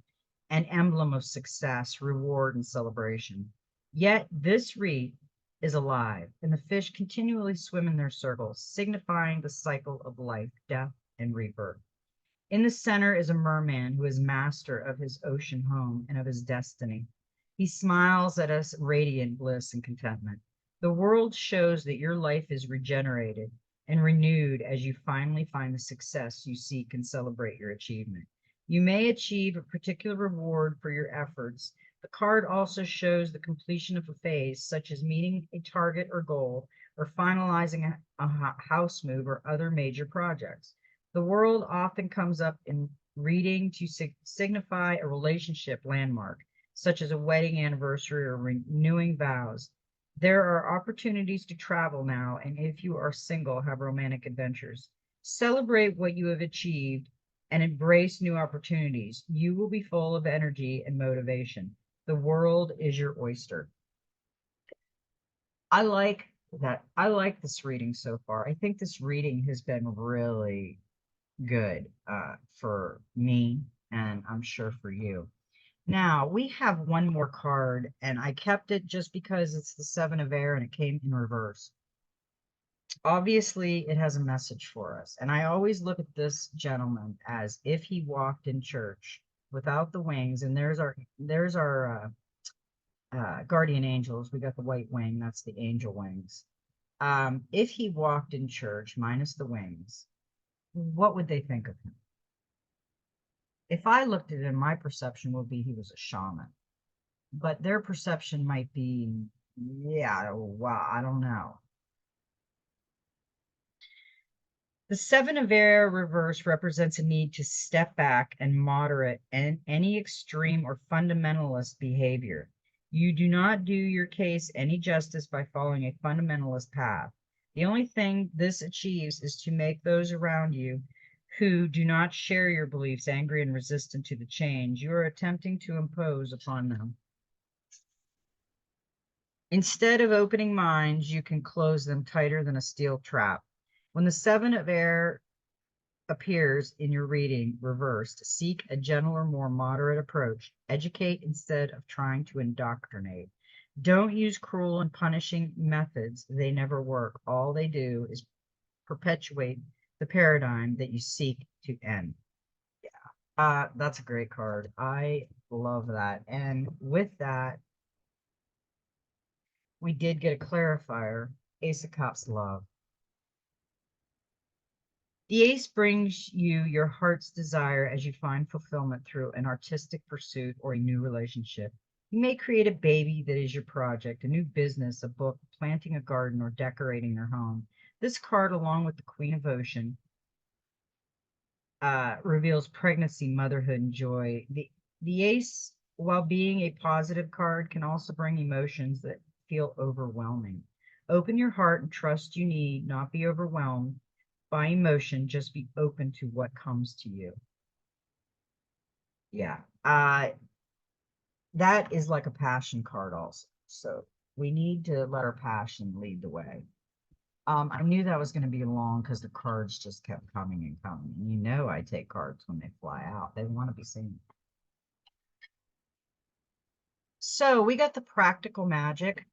an emblem of success, reward, and celebration. Yet this wreath is alive, and the fish continually swim in their circles, signifying the cycle of life, death, and rebirth. In the center is a merman who is master of his ocean home and of his destiny. He smiles at us, radiant bliss and contentment. The world shows that your life is regenerated and renewed as you finally find the success you seek and celebrate your achievement. You may achieve a particular reward for your efforts. The card also shows the completion of a phase, such as meeting a target or goal, or finalizing a house move or other major projects. The world often comes up in reading to signify a relationship landmark, such as a wedding anniversary or renewing vows. There are opportunities to travel now, and if you are single, have romantic adventures. Celebrate what you have achieved and embrace new opportunities. You will be full of energy and motivation. The world is your oyster. I like that. I like this reading so far. I think this reading has been really good for me, and I'm sure for you. Now, we have one more card, and I kept it just because it's the Seven of Air and it came in reverse. Obviously, it has a message for us, and I always look at this gentleman as if he walked in church without the wings, and there's our guardian angels. We got the white wing, that's the angel wings. If he walked in church minus the wings, what would they think of him? If I looked at him, my perception would be he was a shaman, but their perception might be, yeah, wow, I don't know. The Seven of Air reverse represents a need to step back and moderate any extreme or fundamentalist behavior. You do not do your case any justice by following a fundamentalist path. The only thing this achieves is to make those around you who do not share your beliefs angry and resistant to the change you are attempting to impose upon them. Instead of opening minds, you can close them tighter than a steel trap. When the Seven of Air appears in your reading reversed, seek a gentler, more moderate approach. Educate instead of trying to indoctrinate. Don't use cruel and punishing methods. They never work. All they do is perpetuate the paradigm that you seek to end. That's a great card. I love that. And with that, we did get a clarifier. Ace of Cups love. The ace brings you your heart's desire as you find fulfillment through an artistic pursuit or a new relationship. You may create a baby that is your project, a new business, a book, planting a garden, or decorating your home. This card, along with the Queen of Ocean, reveals pregnancy, motherhood, and joy. The ace, while being a positive card, can also bring emotions that feel overwhelming. Open your heart and trust you need not be overwhelmed by emotion, just be open to what comes to you. Yeah. That is like a passion card also. So we need to let our passion lead the way. I knew that was going to be long because the cards just kept coming and coming. And you know I take cards when they fly out. They want to be seen. So we got the practical magic.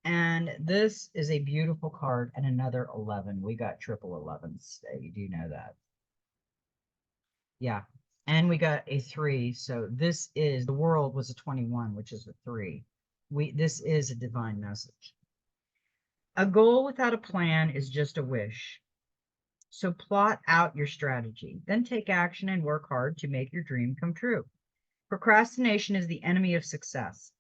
And this is a beautiful card and another 11. We got triple 11s today. You do know that. Yeah. And we got a 3. So this is the world was a 21, which is a 3. This is a divine message. A goal without a plan is just a wish. So plot out your strategy, then take action and work hard to make your dream come true. Procrastination is the enemy of success.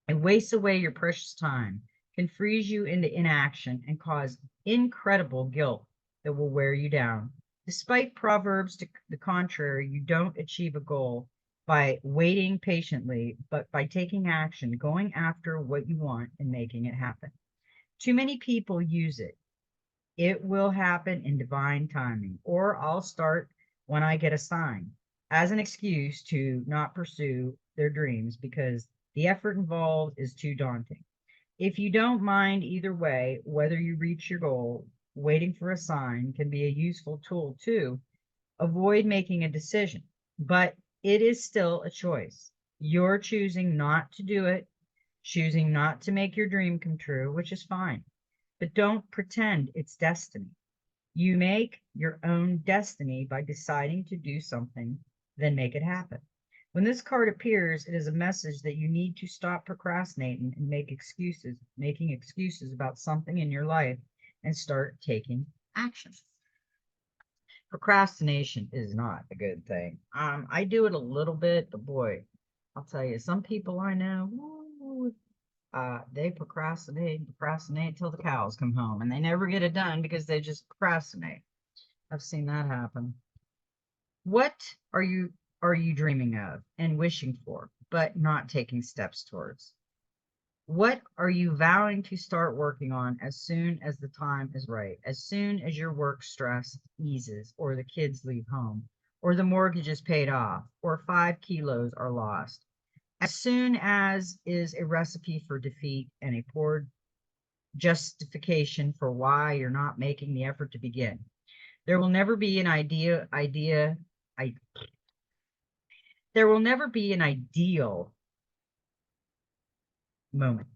It wastes away your precious time, can freeze you into inaction, and cause incredible guilt that will wear you down. Despite proverbs to the contrary, you don't achieve a goal by waiting patiently, but by taking action, going after what you want and making it happen. Too many people use it. It will happen in divine timing, or I'll start when I get a sign, as an excuse to not pursue their dreams because the effort involved is too daunting. If you don't mind either way, whether you reach your goal, waiting for a sign can be a useful tool to avoid making a decision, but it is still a choice. You're choosing not to do it, choosing not to make your dream come true, which is fine. But don't pretend it's destiny. You make your own destiny by deciding to do something, then make it happen. When this card appears, it is a message that you need to stop procrastinating and making excuses about something in your life and start taking action. Procrastination is not a good thing. I do it a little bit, but boy, I'll tell you, some people I know, woo, they procrastinate till the cows come home, and they never get it done because they just procrastinate. I've seen that happen. What are you dreaming of and wishing for, but not taking steps towards? What are you vowing to start working on as soon as the time is right, as soon as your work stress eases, or the kids leave home, or the mortgage is paid off, or 5 kilos are lost? As soon as is a recipe for defeat and a poor justification for why you're not making the effort to begin. There will never be an there will never be an ideal moment.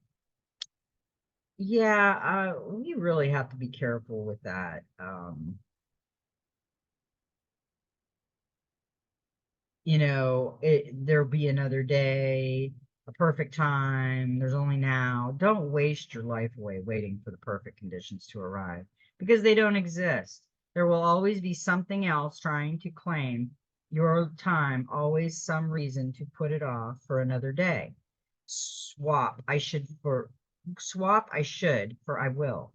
Yeah, we really have to be careful with that. There'll be another day, a perfect time. There's only now. Don't waste your life away waiting for the perfect conditions to arrive because they don't exist. There will always be something else trying to claim your time, always some reason to put it off for another day. Swap I should for I will,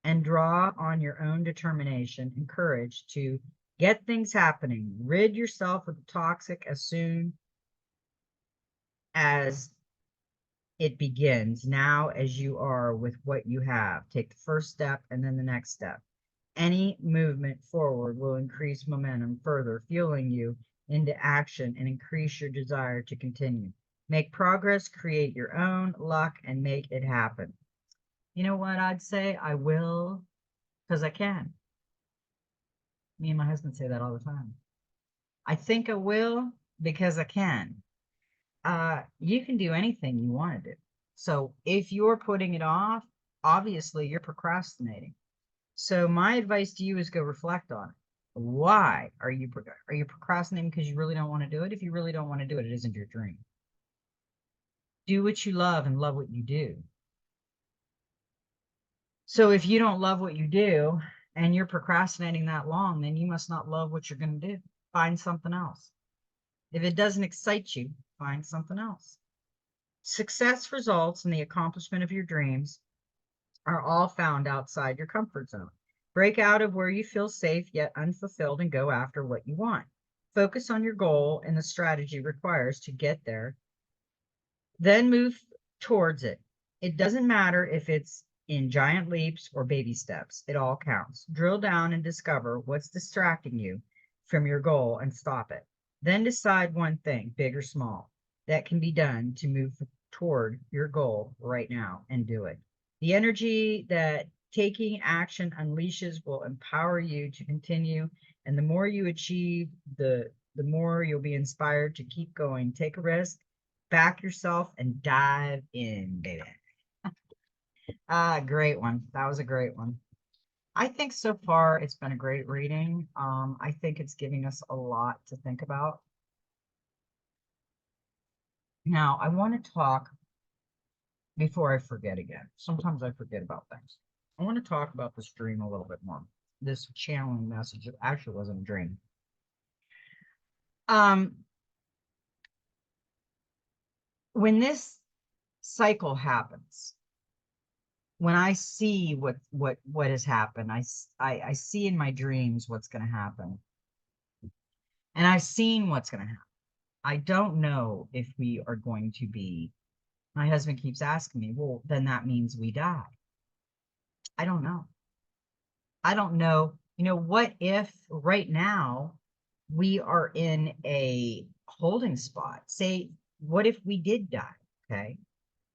and draw on your own determination and courage to get things happening. Rid yourself of the toxic as soon as it begins, now as you are with what you have. Take the first step and then the next step. Any movement forward will increase momentum further, fueling you into action and increase your desire to continue. Make progress, create your own luck, and make it happen. You know what I'd say? I will because I can. Me and my husband say that all the time. I think I will because I can. You can do anything you want to do. So if you're putting it off, obviously you're procrastinating. So my advice to you is go reflect on it. Why are you procrastinating? Because you really don't want to do it? If you really don't want to do it, it isn't your dream. Do what you love and love what you do. So if you don't love what you do and you're procrastinating that long, then you must not love what you're going to do. Find something else. If it doesn't excite you, find something else. Success results in the accomplishment of your dreams are all found outside your comfort zone. Break out of where you feel safe yet unfulfilled and go after what you want. Focus on your goal and the strategy requires to get there. Then move towards it. It doesn't matter if it's in giant leaps or baby steps. It all counts. Drill down and discover what's distracting you from your goal and stop it. Then decide one thing, big or small, that can be done to move toward your goal right now and do it. The energy that taking action unleashes will empower you to continue. And the more you achieve, the more you'll be inspired to keep going. Take a risk, back yourself, and dive in, baby. Great one. That was a great one. I think so far it's been a great reading. I think it's giving us a lot to think about. Now, I want to talk before I forget again. Sometimes I forget about things. I want to talk about this dream a little bit more. This channeling message. It actually wasn't a dream. When this cycle happens, when I see what has happened, I see in my dreams what's going to happen, and I've seen what's going to happen. I don't know if we are going to be. My husband keeps asking me, well, then that means we die. I don't know. I don't know. What if right now we are in a holding spot? Say, what if we did die? Okay.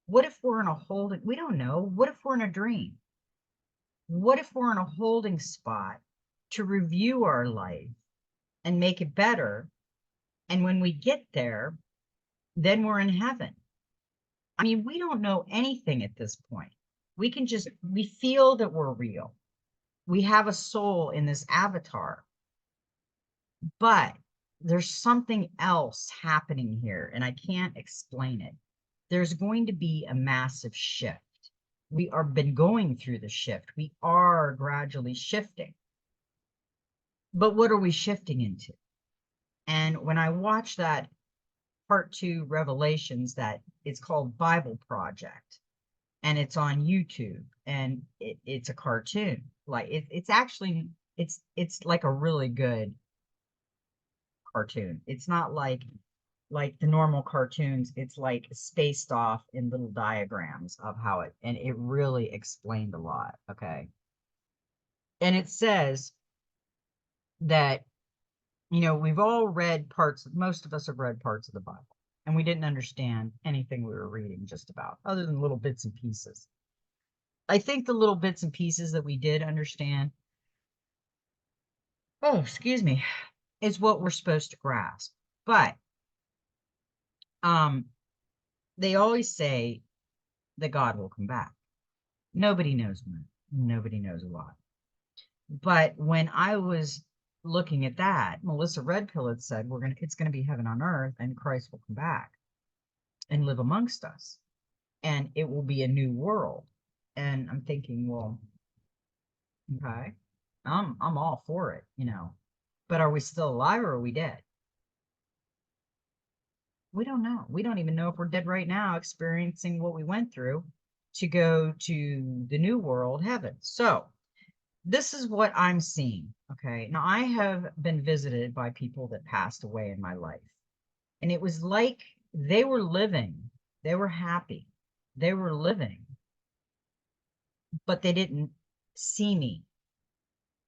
What if we're in a holding? We don't know. What if we're in a dream? What if we're in a holding spot to review our life and make it better? And when we get there, then we're in heaven. I mean, we don't know anything at this point. We feel that we're real. We have a soul in this avatar, but there's something else happening here, and I can't explain it. There's going to be a massive shift. We are been going through the shift. We are gradually shifting. But what are we shifting into? And when I watch that part 2 Revelations, that it's called Bible Project, and it's on YouTube, and it's a cartoon. Like it's actually it's like a really good cartoon. It's not like the normal cartoons. It's like spaced off in little diagrams of how it, and it really explained a lot. Okay. And it says that, we've all read parts, most of us have read parts of the Bible, and we didn't understand anything we were reading just about, other than little bits and pieces. I think the little bits and pieces that we did understand, oh, excuse me, is what we're supposed to grasp. But they always say that God will come back. Nobody knows when. Nobody knows a lot. But when I was looking at that, Melissa Redpill had said it's gonna be heaven on earth, and Christ will come back and live amongst us, and it will be a new world. And I'm thinking, well, okay, I'm all for it, but are we still alive or are we dead? We don't know. We don't even know if we're dead right now, experiencing what we went through to go to the new world, heaven. So this is what I'm seeing. Okay. Now, I have been visited by people that passed away in my life, and it was like they were living, they were happy, they were living, but they didn't see me.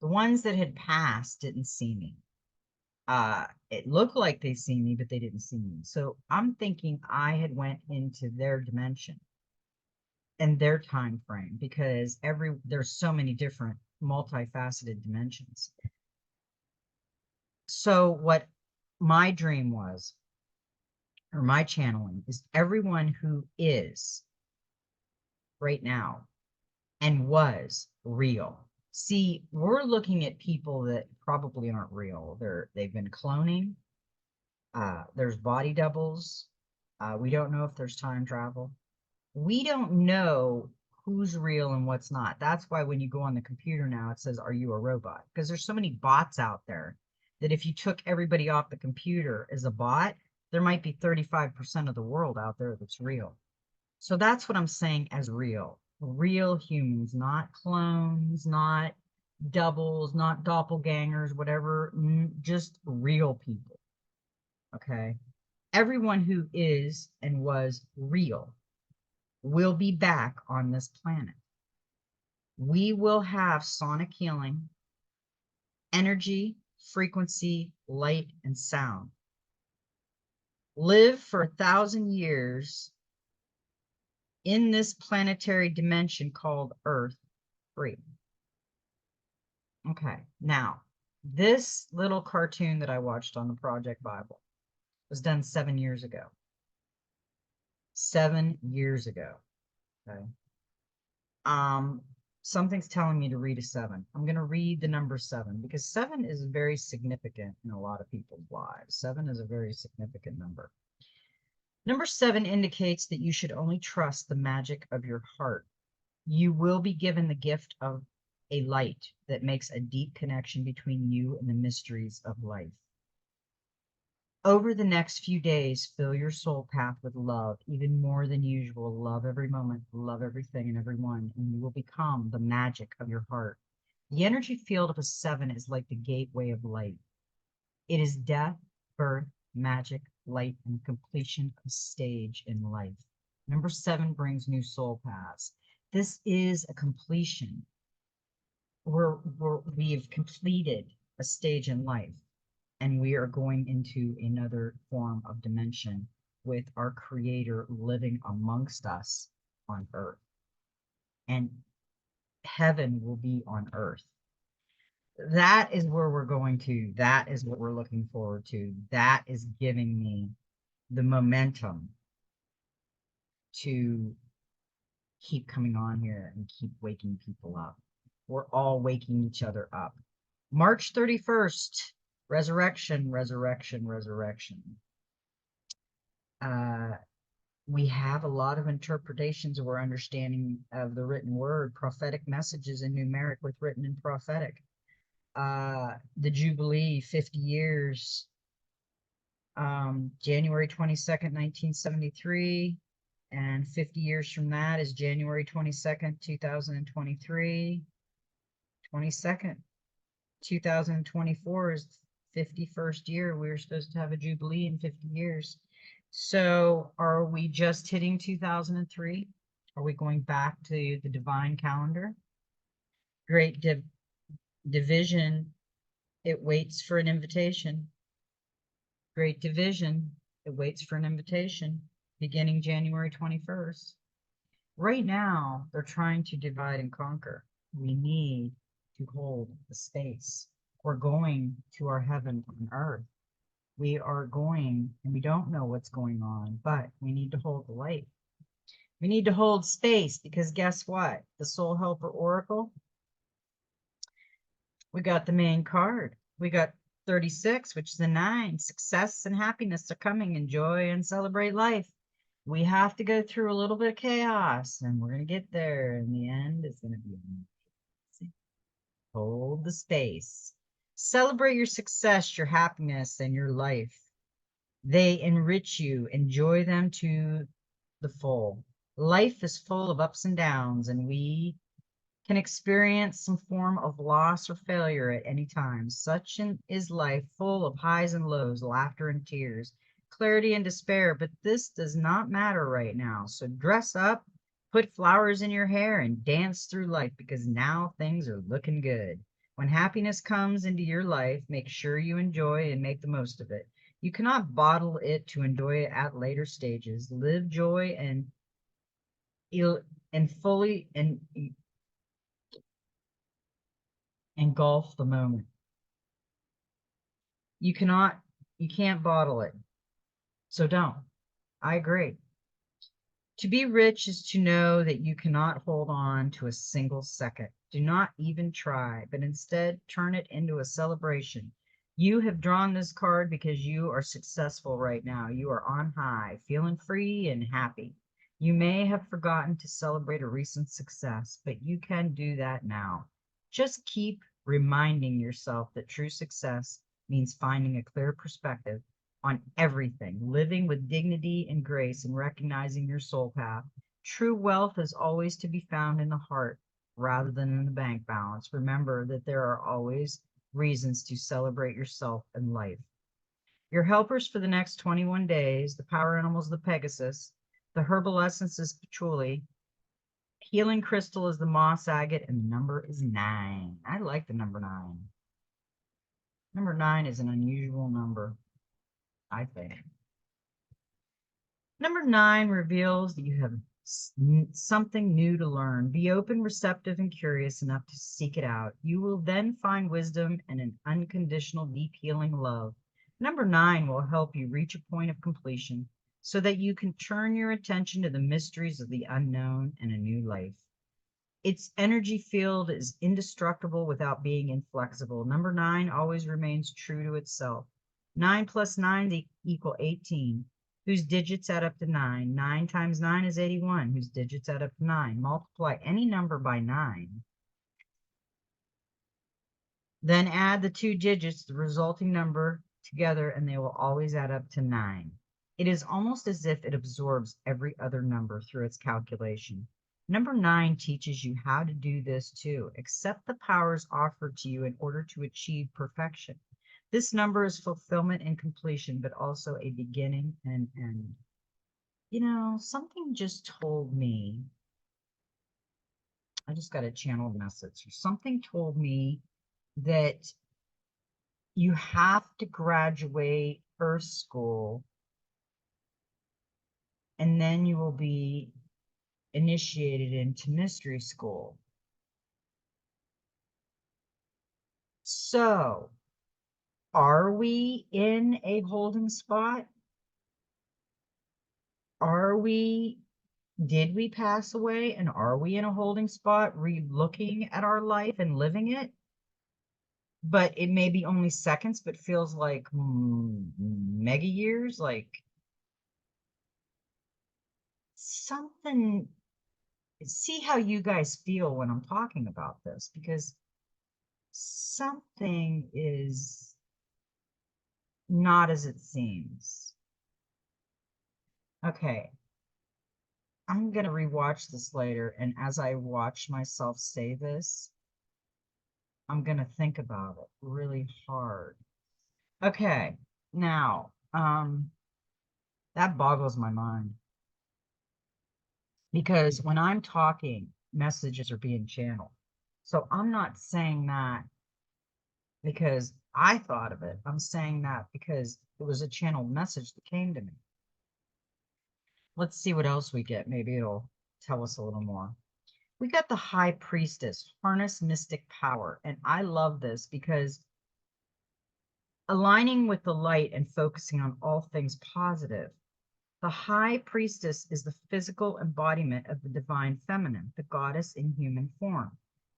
The ones that had passed didn't see me. It looked like they see me, but they didn't see me. So I'm thinking I had went into their dimension and their time frame, because there's so many different multifaceted dimensions. So what my dream was, or my channeling, is everyone who is right now and was real. See, we're looking at people that probably aren't real. They've been cloning. There's body doubles. We don't know if there's time travel. We don't know who's real and what's not. That's why when you go on the computer now, it says, are you a robot? Because there's so many bots out there that if you took everybody off the computer as a bot, there might be 35% of the world out there that's real. So that's what I'm saying as real. Real humans, not clones, not doubles, not doppelgangers, whatever, just real people. Okay. Everyone who is and was real will be back on this planet. We will have sonic healing, energy, frequency, light, and sound. Live for 1,000 years in this planetary dimension called Earth free. Okay, now, this little cartoon that I watched on the Project Bible was done 7 years ago. 7 years ago. Okay. Something's telling me to read a 7. I'm going to read the number 7, because 7 is very significant in a lot of people's lives. 7 is a very significant number. Number 7 indicates that you should only trust the magic of your heart. You will be given the gift of a light that makes a deep connection between you and the mysteries of life. Over the next few days, fill your soul path with love, even more than usual. Love every moment, love everything and everyone, and you will become the magic of your heart. The energy field of a 7 is like the gateway of light. It is death, birth, magic, light, and completion of stage in life. Number 7 brings new soul paths. This is a completion. We've completed a stage in life, and we are going into another form of dimension with our Creator living amongst us on earth. And heaven will be on earth. That is where we're going to. That is what we're looking forward to. That is giving me the momentum to keep coming on here and keep waking people up. We're all waking each other up. March 31st, resurrection, resurrection, resurrection. We have a lot of interpretations or understanding of the written word, prophetic messages in numeric with written and prophetic. The Jubilee, 50 years, January 22nd, 1973, and 50 years from that is January 22nd, 2023. 22nd, 2024 is the 51st year. We were supposed to have a Jubilee in 50 years. So are we just hitting 2003? Are we going back to the divine calendar? Great division, it waits for an invitation. Great division, it waits for an invitation, beginning January 21st. Right now, they're trying to divide and conquer. We need to hold the space. We're going to our heaven on earth. We are going, and we don't know what's going on, but we need to hold the light. We need to hold space, because guess what? The Soul Helper Oracle, we got the main card. We got 36, which is the 9. Success and happiness are coming. Enjoy and celebrate life. We have to go through a little bit of chaos, and we're going to get there. In the end, it's going to be amazing. Hold the space. Celebrate your success, your happiness, and your life. They enrich you. Enjoy them to the full. Life is full of ups and downs, and we can experience some form of loss or failure at any time. Such is life, full of highs and lows, laughter and tears, clarity and despair. But this does not matter right now. So dress up, put flowers in your hair, and dance through life, because now things are looking good. When happiness comes into your life, make sure you enjoy and make the most of it. You cannot bottle it to enjoy it at later stages. Live joy and fully engulf the moment. You can't bottle it. So don't. I agree. To be rich is to know that you cannot hold on to a single second. Do not even try, but instead turn it into a celebration. You have drawn this card because you are successful right now. You are on high, feeling free and happy. You may have forgotten to celebrate a recent success, but you can do that now. Just keep reminding yourself that true success means finding a clear perspective on everything, living with dignity and grace, and recognizing your soul path. True wealth is always to be found in the heart rather than in the bank balance. Remember that there are always reasons to celebrate yourself and life. Your helpers for the next 21 days, the power animal is the Pegasus, the herbal essence is patchouli, healing crystal is the moss agate, and the number is 9. I like the number 9. Number 9 is an unusual number, I think. Number 9 reveals that you have something new to learn. Be open, receptive, and curious enough to seek it out. You will then find wisdom and an unconditional, deep healing love. Number 9 will help you reach a point of completion so that you can turn your attention to the mysteries of the unknown and a new life. Its energy field is indestructible without being inflexible. Number 9 always remains true to itself. 9 plus 9 equal 18. Whose digits add up to 9. 9 times 9 is 81. Whose digits add up to 9. Multiply any number by 9. Then add the 2 digits, the resulting number, together, and they will always add up to 9. It is almost as if it absorbs every other number through its calculation. Number 9 teaches you how to do this too. Accept the powers offered to you in order to achieve perfection. This number is fulfillment and completion, but also a beginning and an end. You know, something just told me, I just got a channeled message. Something told me that you have to graduate Earth School and then you will be initiated into Mystery School. So, are we in a holding spot? Did we pass away and are we in a holding spot, re-looking at our life and living it? But it may be only seconds, but feels like mega years, like something. See how you guys feel when I'm talking about this, because something is not as it seems. Okay, I'm going to rewatch this later, and as I watch myself say this, I'm going to think about it really hard. Okay, now, that boggles my mind. Because when I'm talking, messages are being channeled. So I'm not saying that because I thought of it. I'm saying that because it was a channeled message that came to me. Let's see what else we get. Maybe it'll tell us a little more. We got the High Priestess, harness mystic power. And I love this because aligning with the light and focusing on all things positive. The High Priestess is the physical embodiment of the divine feminine, the goddess in human form.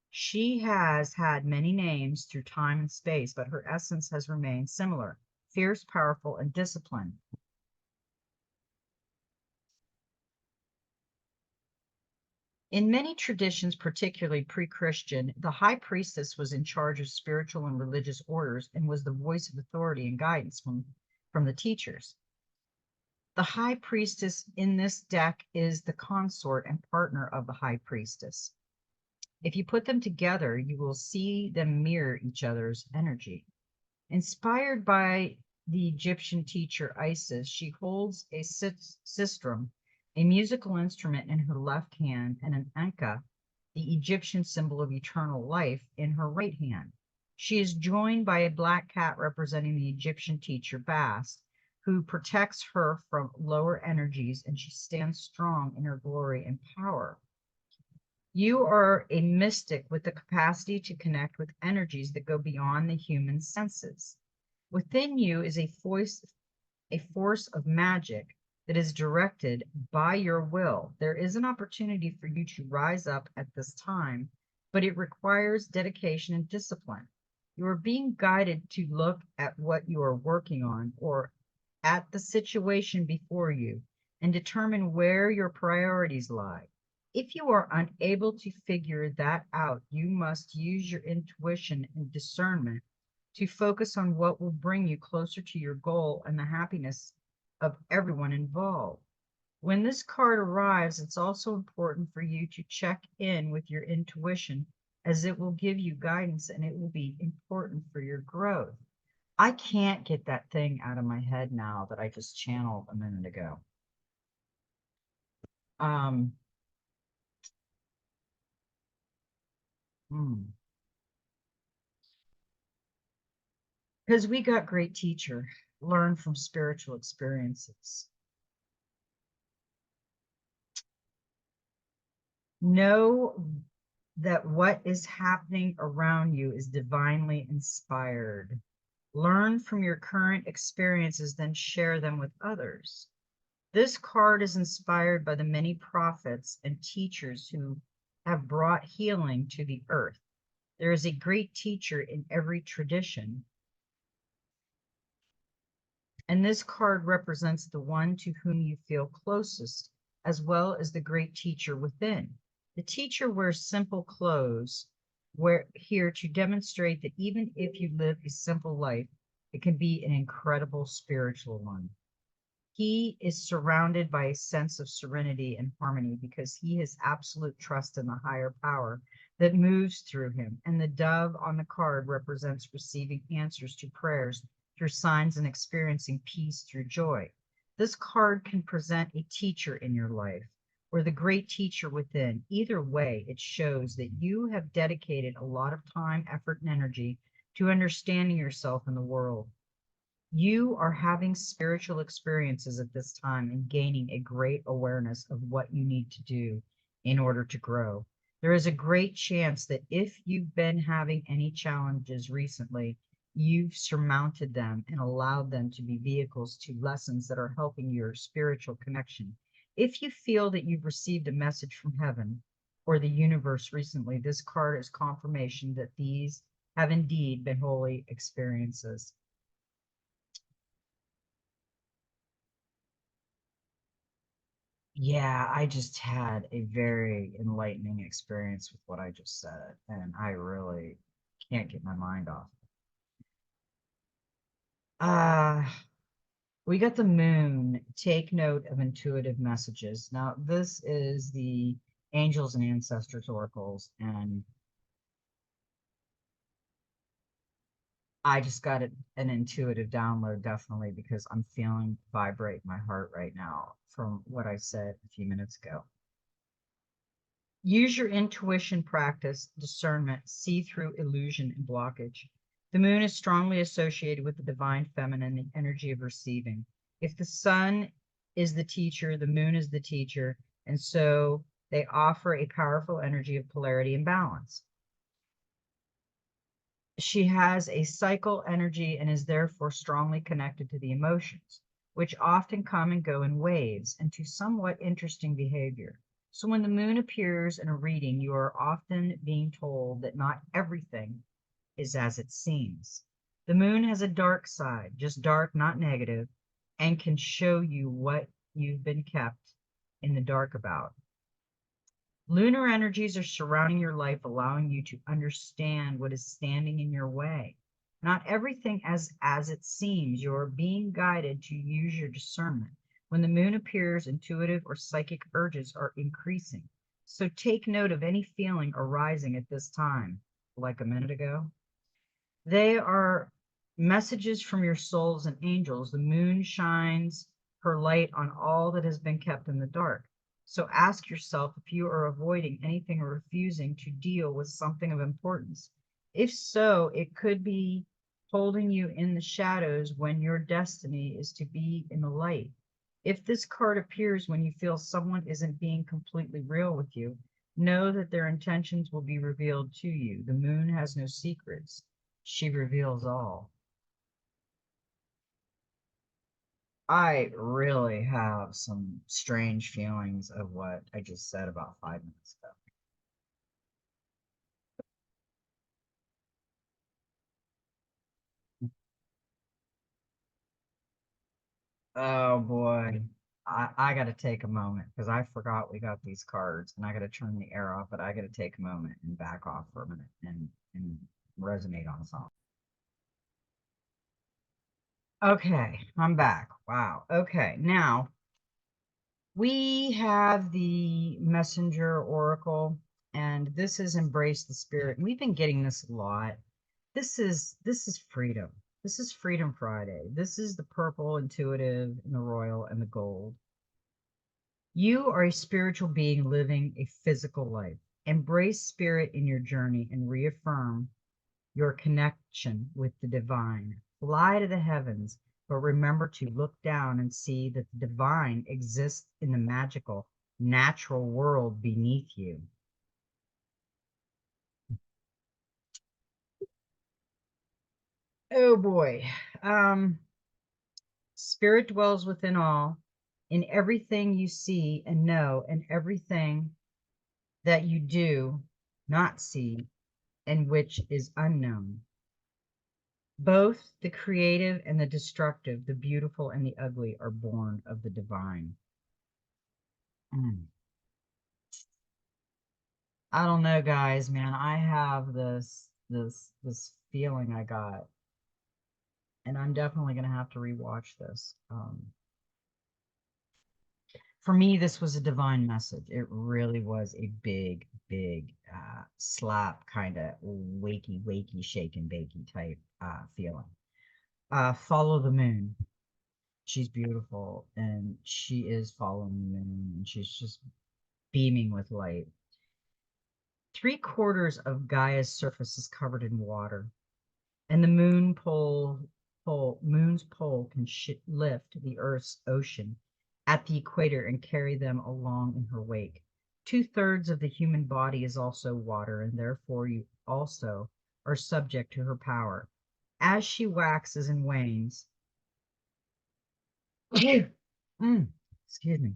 She has had many names through time and space, but her essence has remained similar: fierce, powerful, and disciplined. In many traditions, particularly pre-Christian, the High Priestess was in charge of spiritual and religious orders and was the voice of authority and guidance from the teachers. The High Priestess in this deck is the consort and partner of the High Priestess. If you put them together, you will see them mirror each other's energy. Inspired by the Egyptian teacher Isis, she holds a sistrum, a musical instrument, in her left hand, and an anka, the Egyptian symbol of eternal life, in her right hand. She is joined by a black cat representing the Egyptian teacher Bast, who protects her from lower energies, and she stands strong in her glory and power. You are a mystic with the capacity to connect with energies that go beyond the human senses. Within you is a force of magic that is directed by your will. There is an opportunity for you to rise up at this time, but it requires dedication and discipline. You are being guided to look at what you are working on or at the situation before you and determine where your priorities lie. If you are unable to figure that out, you must use your intuition and discernment to focus on what will bring you closer to your goal and the happiness of everyone involved. When this card arrives, it's also important for you to check in with your intuition, as it will give you guidance and it will be important for your growth. I can't get that thing out of my head now that I just channeled a minute ago. Because we got great teacher, learn from spiritual experiences. Know that what is happening around you is divinely inspired. Learn from your current experiences, then share them with others. This card is inspired by the many prophets and teachers who have brought healing to the earth. There is a great teacher in every tradition, and this card represents the one to whom you feel closest, as well as the great teacher within. The teacher wears simple clothes, here to demonstrate that even if you live a simple life, It can be an incredible spiritual one. He is surrounded by a sense of serenity and harmony because he has absolute trust in the higher power that moves through him. And the dove on the card represents receiving answers to prayers through signs and experiencing peace through joy. This card can present a teacher in your life or the great teacher within. Either way, it shows that you have dedicated a lot of time, effort, and energy to understanding yourself and the world. You are having spiritual experiences at this time and gaining a great awareness of what you need to do in order to grow. There is a great chance that if you've been having any challenges recently, you've surmounted them and allowed them to be vehicles to lessons that are helping your spiritual connection. If you feel that you've received a message from heaven or the universe recently, this card is confirmation that these have indeed been holy experiences. Yeah, I just had a very enlightening experience with what I just said, and I really can't get my mind off. Uh, we got the moon. Take note of intuitive messages. Now, this is the angels and ancestors oracles, and I just got an intuitive download, definitely, because I'm feeling vibrate my heart right now from what I said a few minutes ago. Use your intuition, practice discernment, see through illusion and blockage. The moon is strongly associated with the divine feminine, the energy of receiving. If the sun is the teacher, the moon is the teacher, and so they offer a powerful energy of polarity and balance. She has a cycle energy and is therefore strongly connected to the emotions, which often come and go in waves and to somewhat interesting behavior. So when the moon appears in a reading, you are often being told that not everything is as it seems. The moon has a dark side, just dark, not negative, and can show you what you've been kept in the dark about. Lunar energies are surrounding your life, allowing you to understand what is standing in your way. Not everything as it seems. You're being guided to use your discernment. When the moon appears, intuitive or psychic urges are increasing. So take note of any feeling arising at this time, like a minute ago. They are messages from your souls and angels. The moon shines her light on all that has been kept in the dark. So ask yourself if you are avoiding anything or refusing to deal with something of importance. If so, it could be holding you in the shadows when your destiny is to be in the light. If this card appears when you feel someone isn't being completely real with you, know that their intentions will be revealed to you. The moon has no secrets. She reveals all. I really have some strange feelings of what I just said about 5 minutes ago. Oh boy. I got to take a moment because I forgot we got these cards and I got to turn the air off, but I got to take a moment and back off for a minute and resonate on something. Okay, I'm back. Wow. Okay, now we have the messenger oracle, and this is embrace the spirit. And we've been getting this a lot. This is freedom. This is Freedom Friday. This is the purple intuitive and the royal and the gold. You are a spiritual being living a physical life. Embrace spirit in your journey and reaffirm your connection with the divine. Fly to the heavens, but remember to look down and see that the divine exists in the magical, natural world beneath you. Oh boy. Um, Spirit dwells within all, in everything you see and know, and everything that you do not see, and which is unknown. Both the creative and the destructive, the beautiful and the ugly, are born of the divine. Mm. I don't know, guys, man. I have this feeling I got, and I'm definitely going to have to rewatch this. For me, this was a divine message. It really was a big, big slap, kind of wakey, wakey, shake and bakey type feeling. Follow the moon. She's beautiful, and she is following the moon, and she's just beaming with light. 3/4 of Gaia's surface is covered in water, and the moon's pole can lift the Earth's ocean at the equator and carry them along in her wake. 2/3 of the human body is also water, and therefore you also are subject to her power. As she waxes and wanes, excuse me,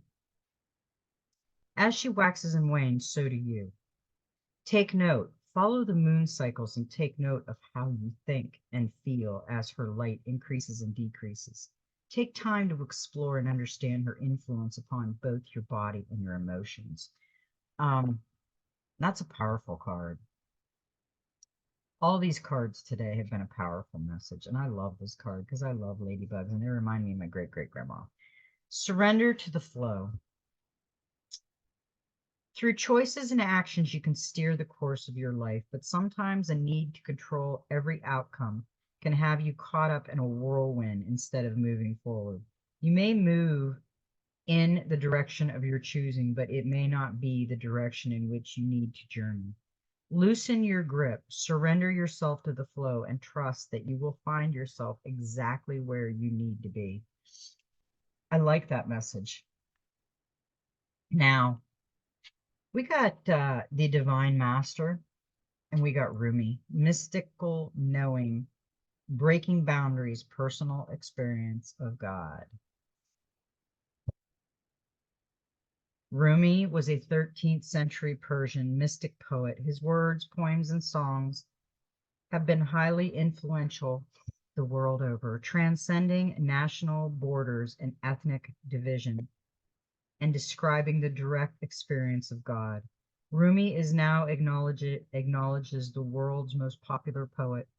as she waxes and wanes, so do you. Take note, follow the moon cycles and take note of how you think and feel as her light increases and decreases. Take time to explore and understand her influence upon both your body and your emotions. That's a powerful card. All these cards today have been a powerful message, and I love this card because I love ladybugs, and they remind me of my great-great-grandma. Surrender to the flow. Through choices and actions, you can steer the course of your life, but sometimes a need to control every outcome can have you caught up in a whirlwind instead of moving forward. You may move in the direction of your choosing, but it may not be the direction in which you need to journey. Loosen your grip, surrender yourself to the flow, and trust that you will find yourself exactly where you need to be. I like that message. Now, we got the Divine Master, and we got Rumi, mystical knowing, breaking boundaries, personal experience of God. Rumi was a 13th century Persian mystic poet. His words, poems, and songs have been highly influential the world over, transcending national borders and ethnic division and describing the direct experience of God. Rumi is now acknowledged as the world's most popular poet.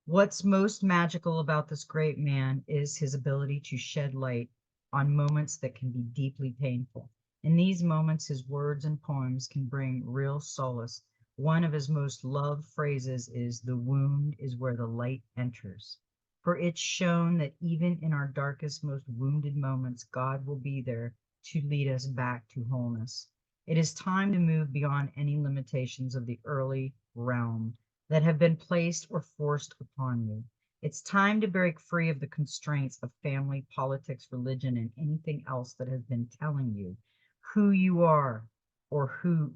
What's most magical about this great man is his ability to shed light on moments that can be deeply painful. In these moments, his words and poems can bring real solace. One of his most loved phrases is, "The wound is where the light enters." For it's shown that even in our darkest, most wounded moments, God will be there to lead us back to wholeness. It is time to move beyond any limitations of the early realm that have been placed or forced upon you. It's time to break free of the constraints of family, politics, religion, and anything else that has been telling you who you are or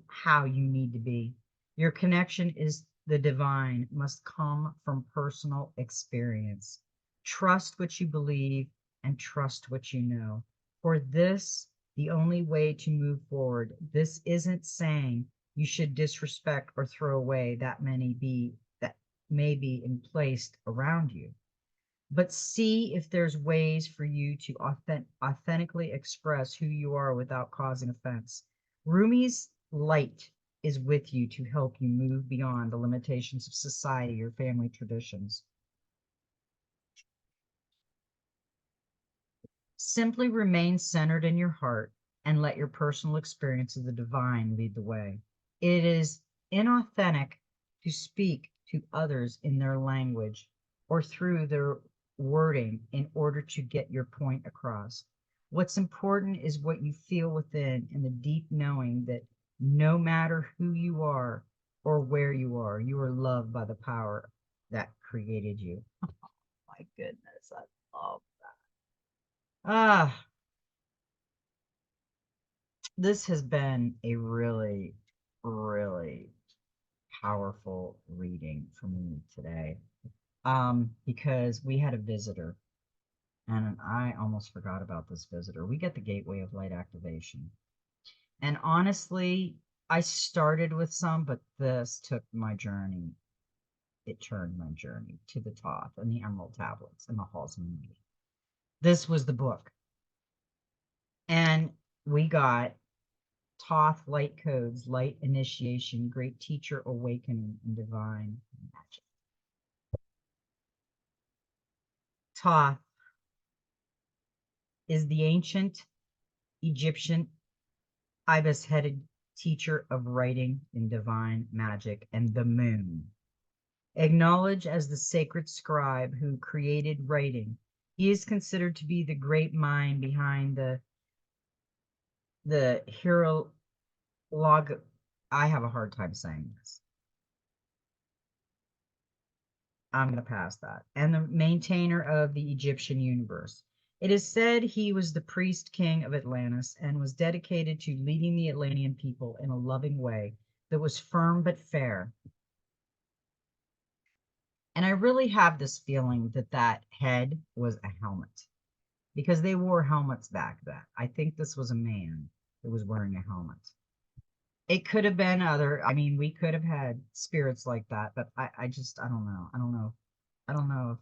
how you need to be. Your connection is the divine must come from personal experience. Trust what you believe and trust what you know. For this, the only way to move forward. This isn't saying you should disrespect or throw away that may be in placed around you, but see if there's ways for you to authentically express who you are without causing offense. Rumi's light is with you to help you move beyond the limitations of society or family traditions. Simply remain centered in your heart and let your personal experience of the divine lead the way. It is inauthentic to speak to others in their language or through their wording in order to get your point across. What's important is what you feel within and the deep knowing that no matter who you are or where you are loved by the power that created you. Oh my goodness, I love that. This has been a really, really powerful reading for me today. Because we had a visitor, and I almost forgot about this visitor. We get the Gateway of Light activation. And honestly, I started with some, but this took my journey. It turned my journey to the Thoth and the Emerald Tablets and the Halls of Memory. This was the book. And we got Thoth Light Codes, Light Initiation, Great Teacher Awakening, and Divine Magic. Thoth is the ancient Egyptian ibis-headed teacher of writing and divine magic, and the moon. Acknowledged as the sacred scribe who created writing, he is considered to be the great mind behind the I have a hard time saying this. I'm going to pass that. And the maintainer of the Egyptian universe. It is said he was the priest king of Atlantis and was dedicated to leading the Atlantean people in a loving way that was firm but fair. And I really have this feeling that that head was a helmet because they wore helmets back then. I think this was a man that was wearing a helmet. It could have been other, I mean, we could have had spirits like that, but I don't know. I don't know.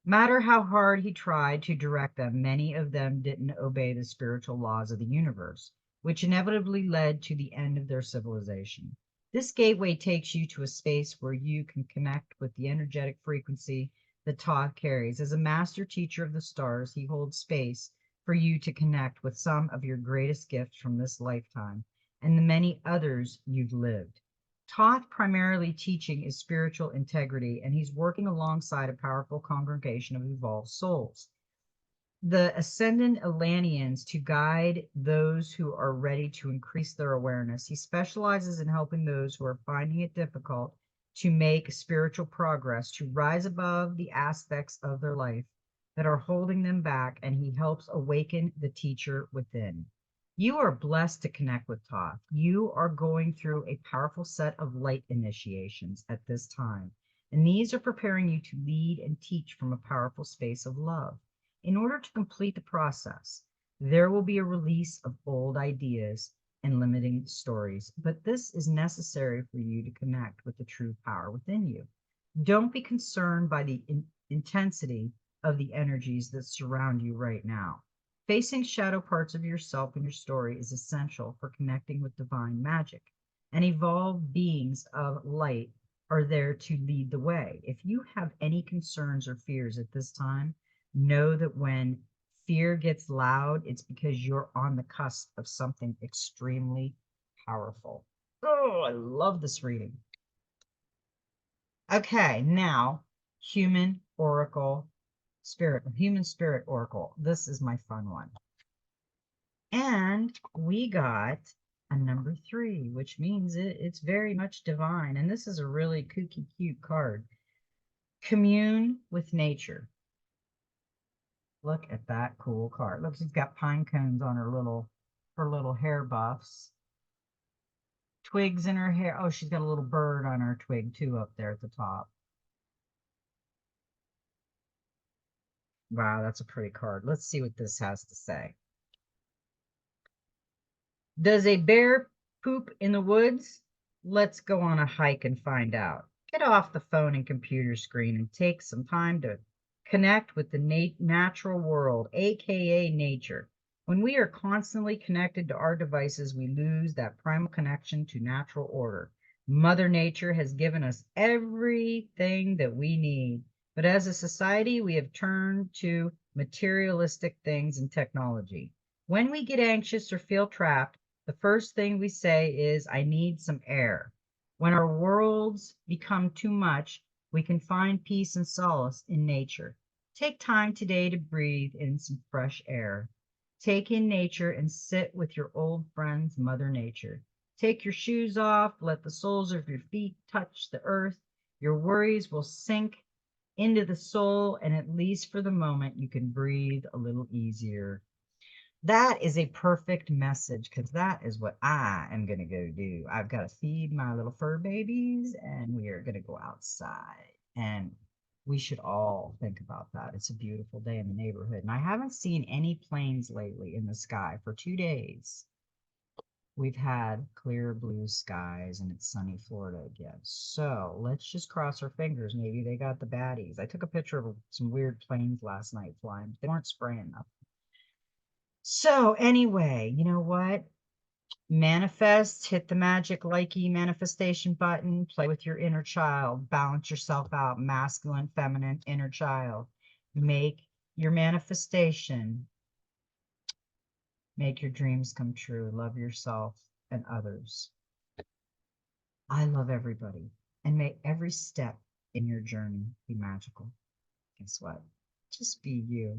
Matter how hard he tried to direct them, many of them didn't obey the spiritual laws of the universe, which inevitably led to the end of their civilization. This gateway takes you to a space where you can connect with the energetic frequency that Thoth carries. As a master teacher of the stars, he holds space for you to connect with some of your greatest gifts from this lifetime and the many others you've lived. Thoth primarily teaching is spiritual integrity, and he's working alongside a powerful congregation of evolved souls, the ascendant Atlanteans, to guide those who are ready to increase their awareness. He specializes in helping those who are finding it difficult to make spiritual progress, to rise above the aspects of their life that are holding them back, and he helps awaken the teacher within. You are blessed to connect with Thoth. You are going through a powerful set of light initiations at this time, and these are preparing you to lead and teach from a powerful space of love. In order to complete the process, there will be a release of old ideas and limiting stories, but this is necessary for you to connect with the true power within you. Don't be concerned by the intensity of the energies that surround you right now. Facing shadow parts of yourself and your story is essential for connecting with divine magic, and evolved beings of light are there to lead the way. If you have any concerns or fears at this time, know that when fear gets loud, it's because you're on the cusp of something extremely powerful. Oh, I love this reading. Okay, now human spirit oracle. This is my fun one. And we got a number 3, which means it's very much divine. And this is a really kooky, cute card. Commune with nature. Look at that cool card. Look, she's got pine cones on her little hair buffs. Twigs in her hair. Oh, she's got a little bird on her twig too up there at the top. Wow, that's a pretty card. Let's see what this has to say. Does a bear poop in the woods? Let's go on a hike and find out. Get off the phone and computer screen and take some time to connect with the natural world, aka nature. When we are constantly connected to our devices, we lose that primal connection to natural order. Mother Nature has given us everything that we need, but as a society, we have turned to materialistic things and technology. When we get anxious or feel trapped, the first thing we say is, I need some air. When our worlds become too much, we can find peace and solace in nature. Take time today to breathe in some fresh air. Take in nature and sit with your old friends, Mother Nature. Take your shoes off, let the soles of your feet touch the earth. Your worries will sink into the soul, and at least for the moment, you can breathe a little easier. That is a perfect message, because that is what I am going to go do. I've got to feed my little fur babies, and we are going to go outside. And we should all think about that. It's a beautiful day in the neighborhood. And I haven't seen any planes lately in the sky for 2 days. We've had clear blue skies, and it's sunny Florida again. So let's just cross our fingers. Maybe they got the baddies. I took a picture of some weird planes last night flying. They weren't spraying nothing. So anyway, you know what? Manifest, hit the magic likey manifestation button, play with your inner child, balance yourself out, masculine, feminine, inner child. Make your manifestation. Make your dreams come true. Love yourself and others. I love everybody. And may every step in your journey be magical. Guess what? Just be you.